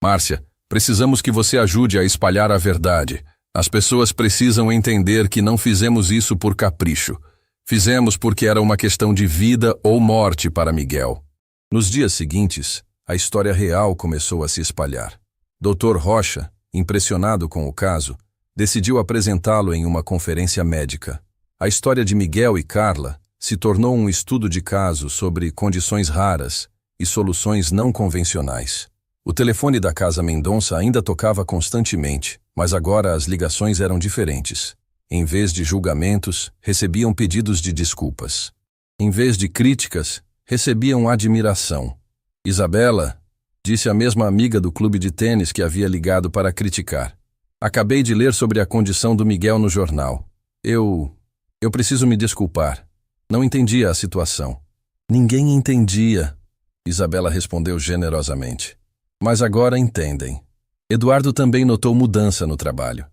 Márcia, precisamos que você ajude a espalhar a verdade. As pessoas precisam entender que não fizemos isso por capricho. Fizemos porque era uma questão de vida ou morte para Miguel. Nos dias seguintes, a história real começou a se espalhar. Dr. Rocha, impressionado com o caso, decidiu apresentá-lo em uma conferência médica. A história de Miguel e Carla se tornou um estudo de caso sobre condições raras e soluções não convencionais. O telefone da Casa Mendonça ainda tocava constantemente, mas agora as ligações eram diferentes. Em vez de julgamentos, recebiam pedidos de desculpas. Em vez de críticas, recebiam admiração. Isabela, disse a mesma amiga do clube de tênis que havia ligado para criticar. Acabei de ler sobre a condição do Miguel no jornal. Eu preciso me desculpar. Não entendia a situação. Ninguém entendia, Isabela respondeu generosamente. Mas agora entendem. Eduardo também notou mudança no trabalho.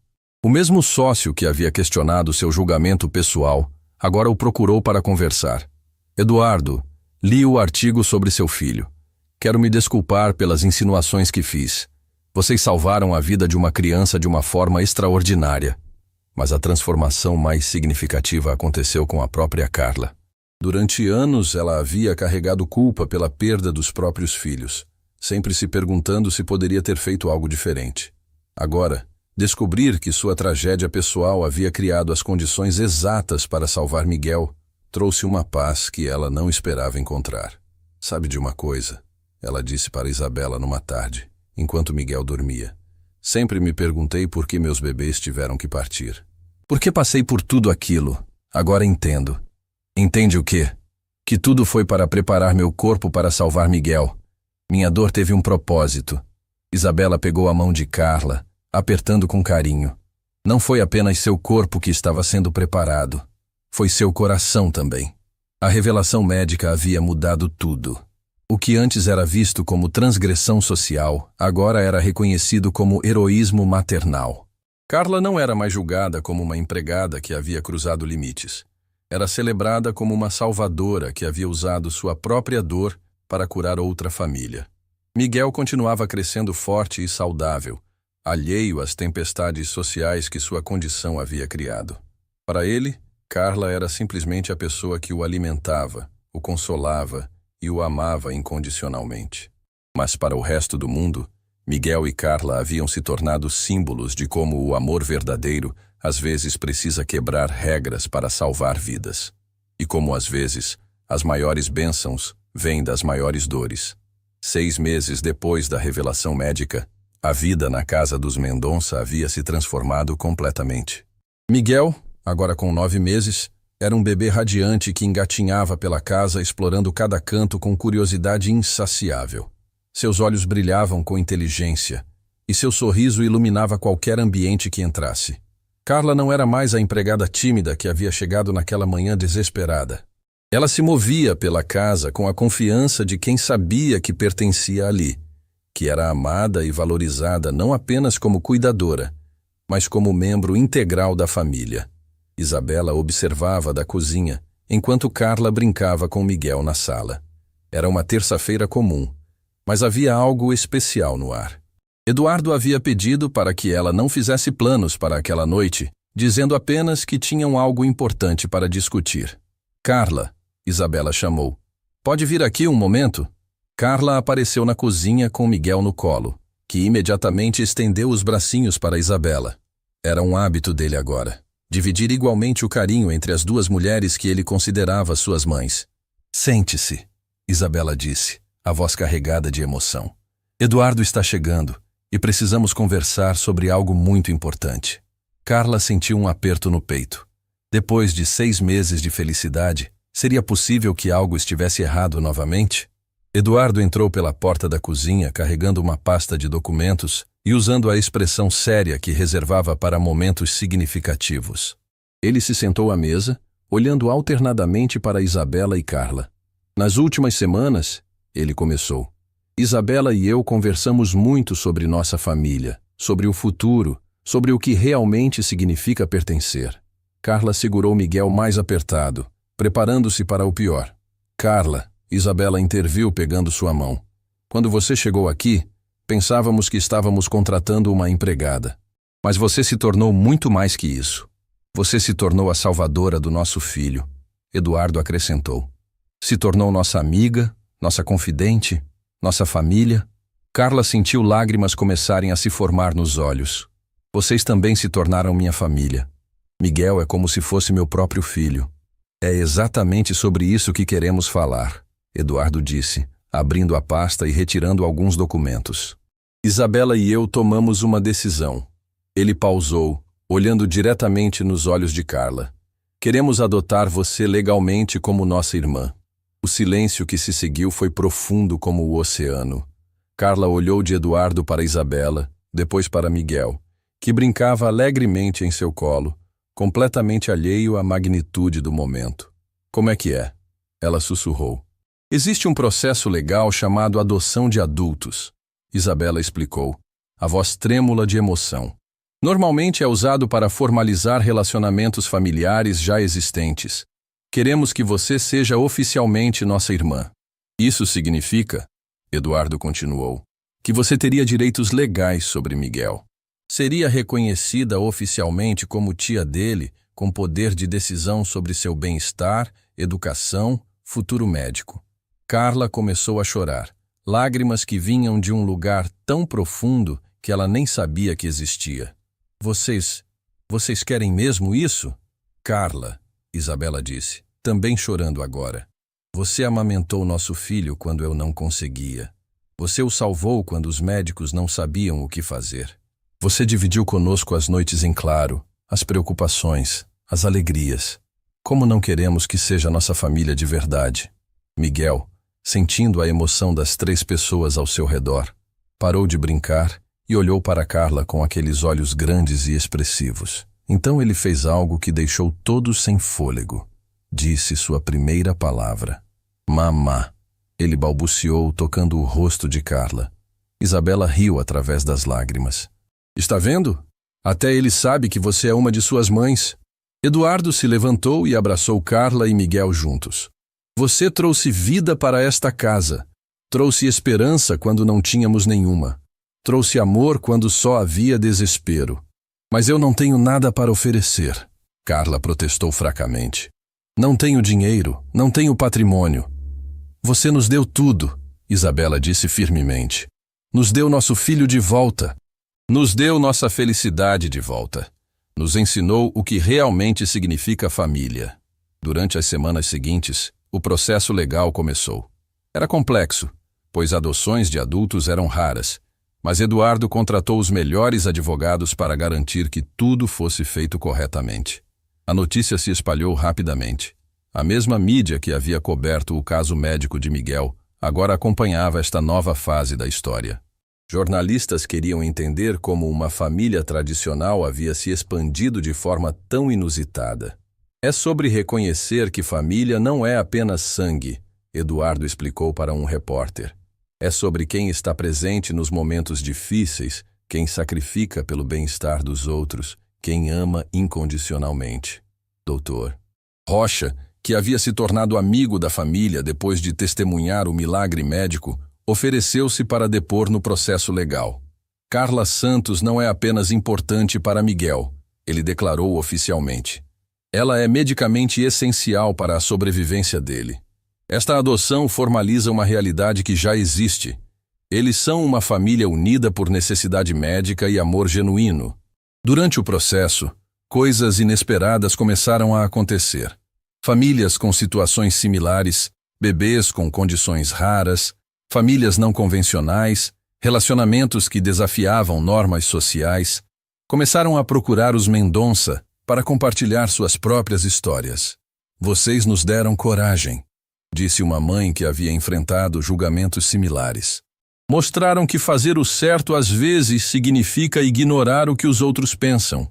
O mesmo sócio que havia questionado seu julgamento pessoal, agora o procurou para conversar. Eduardo, li o artigo sobre seu filho. Quero me desculpar pelas insinuações que fiz. Vocês salvaram a vida de uma criança de uma forma extraordinária. Mas a transformação mais significativa aconteceu com a própria Carla. Durante anos, ela havia carregado culpa pela perda dos próprios filhos, sempre se perguntando se poderia ter feito algo diferente. Agora, descobrir que sua tragédia pessoal havia criado as condições exatas para salvar Miguel trouxe uma paz que ela não esperava encontrar. Sabe de uma coisa? Ela disse para Isabela numa tarde, enquanto Miguel dormia. Sempre me perguntei por que meus bebês tiveram que partir. Por que passei por tudo aquilo? Agora entendo. Entende o quê? Que tudo foi para preparar meu corpo para salvar Miguel. Minha dor teve um propósito. Isabela pegou a mão de Carla, apertando com carinho. Não foi apenas seu corpo que estava sendo preparado. Foi seu coração também. A revelação médica havia mudado tudo. O que antes era visto como transgressão social, agora era reconhecido como heroísmo maternal. Carla não era mais julgada como uma empregada que havia cruzado limites. Era celebrada como uma salvadora que havia usado sua própria dor para curar outra família. Miguel continuava crescendo forte e saudável, alheio às tempestades sociais que sua condição havia criado. Para ele, Carla era simplesmente a pessoa que o alimentava, o consolava e o amava incondicionalmente. Mas para o resto do mundo, Miguel e Carla haviam se tornado símbolos de como o amor verdadeiro às vezes precisa quebrar regras para salvar vidas. E como às vezes, as maiores bênçãos vêm das maiores dores. 6 meses depois da revelação médica, a vida na casa dos Mendonça havia se transformado completamente. Miguel, agora com 9 meses, era um bebê radiante que engatinhava pela casa explorando cada canto com curiosidade insaciável. Seus olhos brilhavam com inteligência, e seu sorriso iluminava qualquer ambiente que entrasse. Carla não era mais a empregada tímida que havia chegado naquela manhã desesperada. Ela se movia pela casa com a confiança de quem sabia que pertencia ali, que era amada e valorizada não apenas como cuidadora, mas como membro integral da família. Isabela observava da cozinha, enquanto Carla brincava com Miguel na sala. Era uma terça-feira comum, mas havia algo especial no ar. Eduardo havia pedido para que ela não fizesse planos para aquela noite, dizendo apenas que tinham algo importante para discutir. Carla, Isabela chamou. Pode vir aqui um momento? Carla apareceu na cozinha com Miguel no colo, que imediatamente estendeu os bracinhos para Isabela. Era um hábito dele agora, dividir igualmente o carinho entre as duas mulheres que ele considerava suas mães. Sente-se, Isabela disse, a voz carregada de emoção. Eduardo está chegando e precisamos conversar sobre algo muito importante. Carla sentiu um aperto no peito. Depois de 6 meses de felicidade, seria possível que algo estivesse errado novamente? Eduardo entrou pela porta da cozinha carregando uma pasta de documentos e usando a expressão séria que reservava para momentos significativos. Ele se sentou à mesa, olhando alternadamente para Isabela e Carla. Nas últimas semanas, ele começou. Isabela e eu conversamos muito sobre nossa família, sobre o futuro, sobre o que realmente significa pertencer. Carla segurou Miguel mais apertado, preparando-se para o pior. Carla, Isabela interviu pegando sua mão. Quando você chegou aqui, pensávamos que estávamos contratando uma empregada. Mas você se tornou muito mais que isso. Você se tornou a salvadora do nosso filho, Eduardo acrescentou. Se tornou nossa amiga, nossa confidente, nossa família. Carla sentiu lágrimas começarem a se formar nos olhos. Vocês também se tornaram minha família. Miguel é como se fosse meu próprio filho. É exatamente sobre isso que queremos falar, Eduardo disse, abrindo a pasta e retirando alguns documentos. Isabela e eu tomamos uma decisão. Ele pausou, olhando diretamente nos olhos de Carla. Queremos adotar você legalmente como nossa irmã. O silêncio que se seguiu foi profundo como o oceano. Carla olhou de Eduardo para Isabela, depois para Miguel, que brincava alegremente em seu colo, completamente alheio à magnitude do momento. Como é que é? Ela sussurrou. Existe um processo legal chamado adoção de adultos, Isabela explicou, a voz trêmula de emoção. Normalmente é usado para formalizar relacionamentos familiares já existentes. Queremos que você seja oficialmente nossa irmã. Isso significa, Eduardo continuou, que você teria direitos legais sobre Miguel. Seria reconhecida oficialmente como tia dele, com poder de decisão sobre seu bem-estar, educação, futuro médico. Carla começou a chorar, lágrimas que vinham de um lugar tão profundo que ela nem sabia que existia. Vocês querem mesmo isso? Carla, Isabela disse, também chorando agora. Você amamentou nosso filho quando eu não conseguia. Você o salvou quando os médicos não sabiam o que fazer. Você dividiu conosco as noites em claro, as preocupações, as alegrias. Como não queremos que seja nossa família de verdade? Miguel, sentindo a emoção das 3 pessoas ao seu redor, parou de brincar e olhou para Carla com aqueles olhos grandes e expressivos. Então ele fez algo que deixou todos sem fôlego. Disse sua primeira palavra. Mamá. Ele balbuciou, tocando o rosto de Carla. Isabela riu através das lágrimas. Está vendo? Até ele sabe que você é uma de suas mães. Eduardo se levantou e abraçou Carla e Miguel juntos. Você trouxe vida para esta casa. Trouxe esperança quando não tínhamos nenhuma. Trouxe amor quando só havia desespero. Mas eu não tenho nada para oferecer, Carla protestou fracamente. Não tenho dinheiro, não tenho patrimônio. Você nos deu tudo, Isabela disse firmemente. Nos deu nosso filho de volta. Nos deu nossa felicidade de volta. Nos ensinou o que realmente significa família. Durante as semanas seguintes, o processo legal começou. Era complexo, pois adoções de adultos eram raras, mas Eduardo contratou os melhores advogados para garantir que tudo fosse feito corretamente. A notícia se espalhou rapidamente. A mesma mídia que havia coberto o caso médico de Miguel agora acompanhava esta nova fase da história. Jornalistas queriam entender como uma família tradicional havia se expandido de forma tão inusitada. É sobre reconhecer que família não é apenas sangue, Eduardo explicou para um repórter. É sobre quem está presente nos momentos difíceis, quem sacrifica pelo bem-estar dos outros, quem ama incondicionalmente. Doutor Rocha, que havia se tornado amigo da família depois de testemunhar o milagre médico, ofereceu-se para depor no processo legal. Carla Santos não é apenas importante para Miguel, ele declarou oficialmente. Ela é medicamente essencial para a sobrevivência dele. Esta adoção formaliza uma realidade que já existe. Eles são uma família unida por necessidade médica e amor genuíno. Durante o processo, coisas inesperadas começaram a acontecer. Famílias com situações similares, bebês com condições raras, famílias não convencionais, relacionamentos que desafiavam normas sociais, começaram a procurar os Mendonça para compartilhar suas próprias histórias. Vocês nos deram coragem, disse uma mãe que havia enfrentado julgamentos similares. Mostraram que fazer o certo às vezes significa ignorar o que os outros pensam.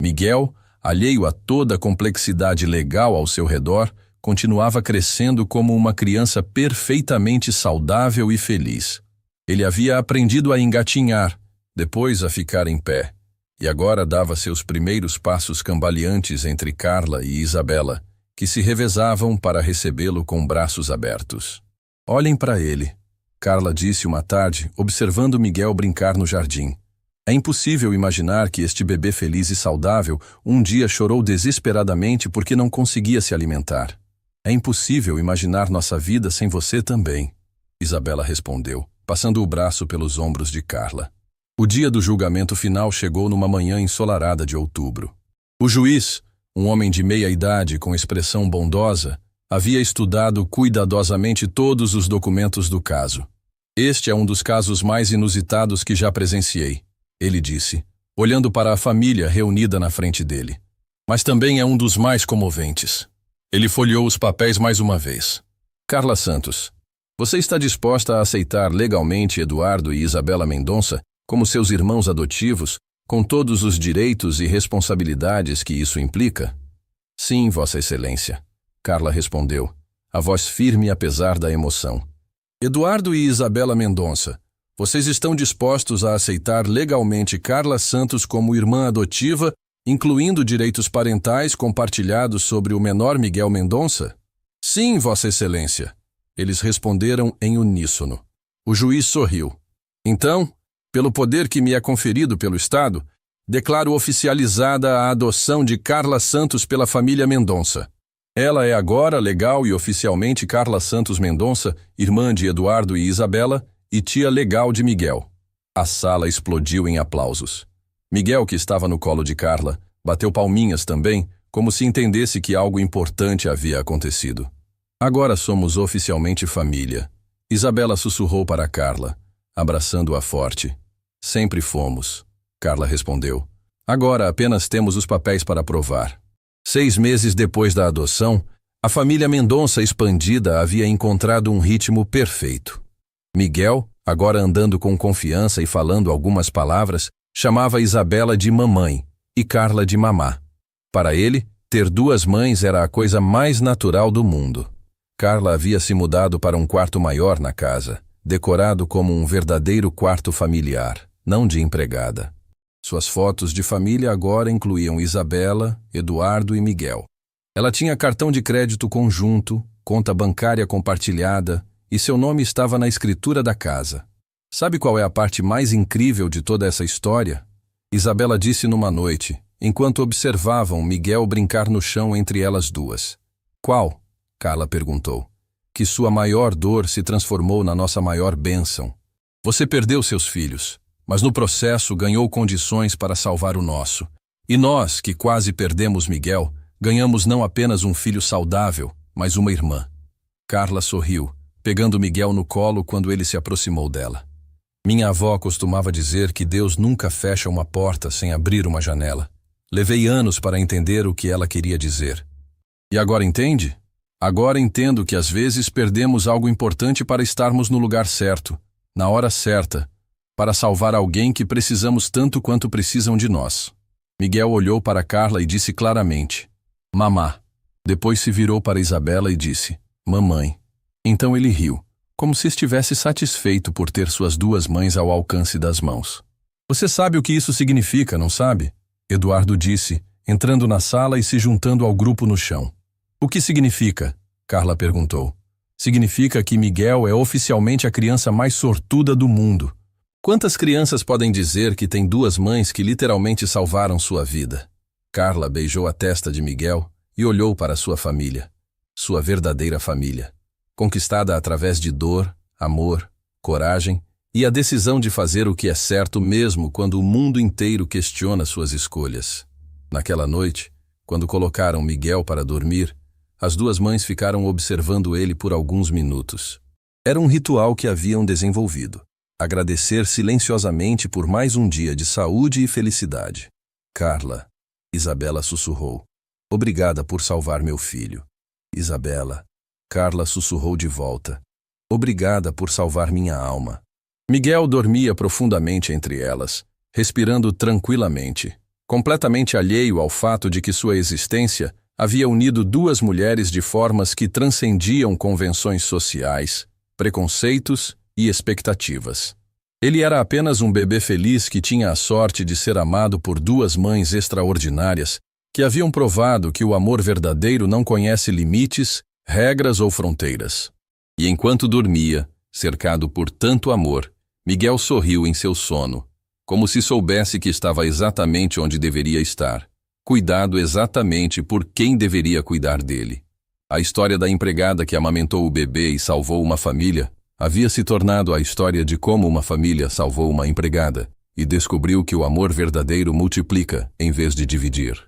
Miguel, alheio a toda a complexidade legal ao seu redor, continuava crescendo como uma criança perfeitamente saudável e feliz. Ele havia aprendido a engatinhar, depois a ficar em pé, e agora dava seus primeiros passos cambaleantes entre Carla e Isabela, que se revezavam para recebê-lo com braços abertos. Olhem para ele, Carla disse uma tarde, observando Miguel brincar no jardim. É impossível imaginar que este bebê feliz e saudável um dia chorou desesperadamente porque não conseguia se alimentar. É impossível imaginar nossa vida sem você também, Isabela respondeu, passando o braço pelos ombros de Carla. O dia do julgamento final chegou numa manhã ensolarada de outubro. O juiz, um homem de meia idade com expressão bondosa, havia estudado cuidadosamente todos os documentos do caso. Este é um dos casos mais inusitados que já presenciei, ele disse, olhando para a família reunida na frente dele. Mas também é um dos mais comoventes. Ele folheou os papéis mais uma vez. Carla Santos, você está disposta a aceitar legalmente Eduardo e Isabela Mendonça como seus irmãos adotivos, com todos os direitos e responsabilidades que isso implica? Sim, Vossa Excelência, Carla respondeu, a voz firme apesar da emoção. Eduardo e Isabela Mendonça, vocês estão dispostos a aceitar legalmente Carla Santos como irmã adotiva, incluindo direitos parentais compartilhados sobre o menor Miguel Mendonça? Sim, Vossa Excelência. Eles responderam em uníssono. O juiz sorriu. Então, pelo poder que me é conferido pelo Estado, declaro oficializada a adoção de Carla Santos pela família Mendonça. Ela é agora legal e oficialmente Carla Santos Mendonça, irmã de Eduardo e Isabela, e tia legal de Miguel. A sala explodiu em aplausos. Miguel, que estava no colo de Carla, bateu palminhas também, como se entendesse que algo importante havia acontecido. Agora somos oficialmente família. Isabela sussurrou para Carla, abraçando-a forte. Sempre fomos, Carla respondeu. Agora apenas temos os papéis para provar. 6 meses depois da adoção, a família Mendonça expandida havia encontrado um ritmo perfeito. Miguel, agora andando com confiança e falando algumas palavras, chamava Isabela de mamãe e Carla de mamá. Para ele, ter 2 mães era a coisa mais natural do mundo. Carla havia se mudado para um quarto maior na casa, decorado como um verdadeiro quarto familiar, não de empregada. Suas fotos de família agora incluíam Isabela, Eduardo e Miguel. Ela tinha cartão de crédito conjunto, conta bancária compartilhada e seu nome estava na escritura da casa. Sabe qual é a parte mais incrível de toda essa história? Isabela disse numa noite, enquanto observavam Miguel brincar no chão entre elas duas. Qual? Carla perguntou. Que sua maior dor se transformou na nossa maior bênção. Você perdeu seus filhos, mas no processo ganhou condições para salvar o nosso. E nós, que quase perdemos Miguel, ganhamos não apenas um filho saudável, mas uma irmã. Carla sorriu, pegando Miguel no colo quando ele se aproximou dela. Minha avó costumava dizer que Deus nunca fecha uma porta sem abrir uma janela. Levei anos para entender o que ela queria dizer. E agora entende? Agora entendo que às vezes perdemos algo importante para estarmos no lugar certo, na hora certa, para salvar alguém que precisamos tanto quanto precisam de nós. Miguel olhou para Carla e disse claramente, Mamá. Depois se virou para Isabela e disse, Mamãe. Então ele riu, como se estivesse satisfeito por ter suas duas mães ao alcance das mãos. Você sabe o que isso significa, não sabe? Eduardo disse, entrando na sala e se juntando ao grupo no chão. O que significa? Carla perguntou. Significa que Miguel é oficialmente a criança mais sortuda do mundo. Quantas crianças podem dizer que têm duas mães que literalmente salvaram sua vida? Carla beijou a testa de Miguel e olhou para sua família, sua verdadeira família, conquistada através de dor, amor, coragem e a decisão de fazer o que é certo mesmo quando o mundo inteiro questiona suas escolhas. Naquela noite, quando colocaram Miguel para dormir, as duas mães ficaram observando ele por alguns minutos. Era um ritual que haviam desenvolvido. Agradecer silenciosamente por mais um dia de saúde e felicidade. Carla, Isabela sussurrou. Obrigada por salvar meu filho. Isabela, Carla sussurrou de volta. Obrigada por salvar minha alma. Miguel dormia profundamente entre elas, respirando tranquilamente, completamente alheio ao fato de que sua existência havia unido duas mulheres de formas que transcendiam convenções sociais, preconceitos e expectativas. Ele era apenas um bebê feliz que tinha a sorte de ser amado por duas mães extraordinárias que haviam provado que o amor verdadeiro não conhece limites, regras ou fronteiras. E enquanto dormia, cercado por tanto amor, Miguel sorriu em seu sono, como se soubesse que estava exatamente onde deveria estar, cuidado exatamente por quem deveria cuidar dele. A história da empregada que amamentou o bebê e salvou uma família havia se tornado a história de como uma família salvou uma empregada e descobriu que o amor verdadeiro multiplica em vez de dividir.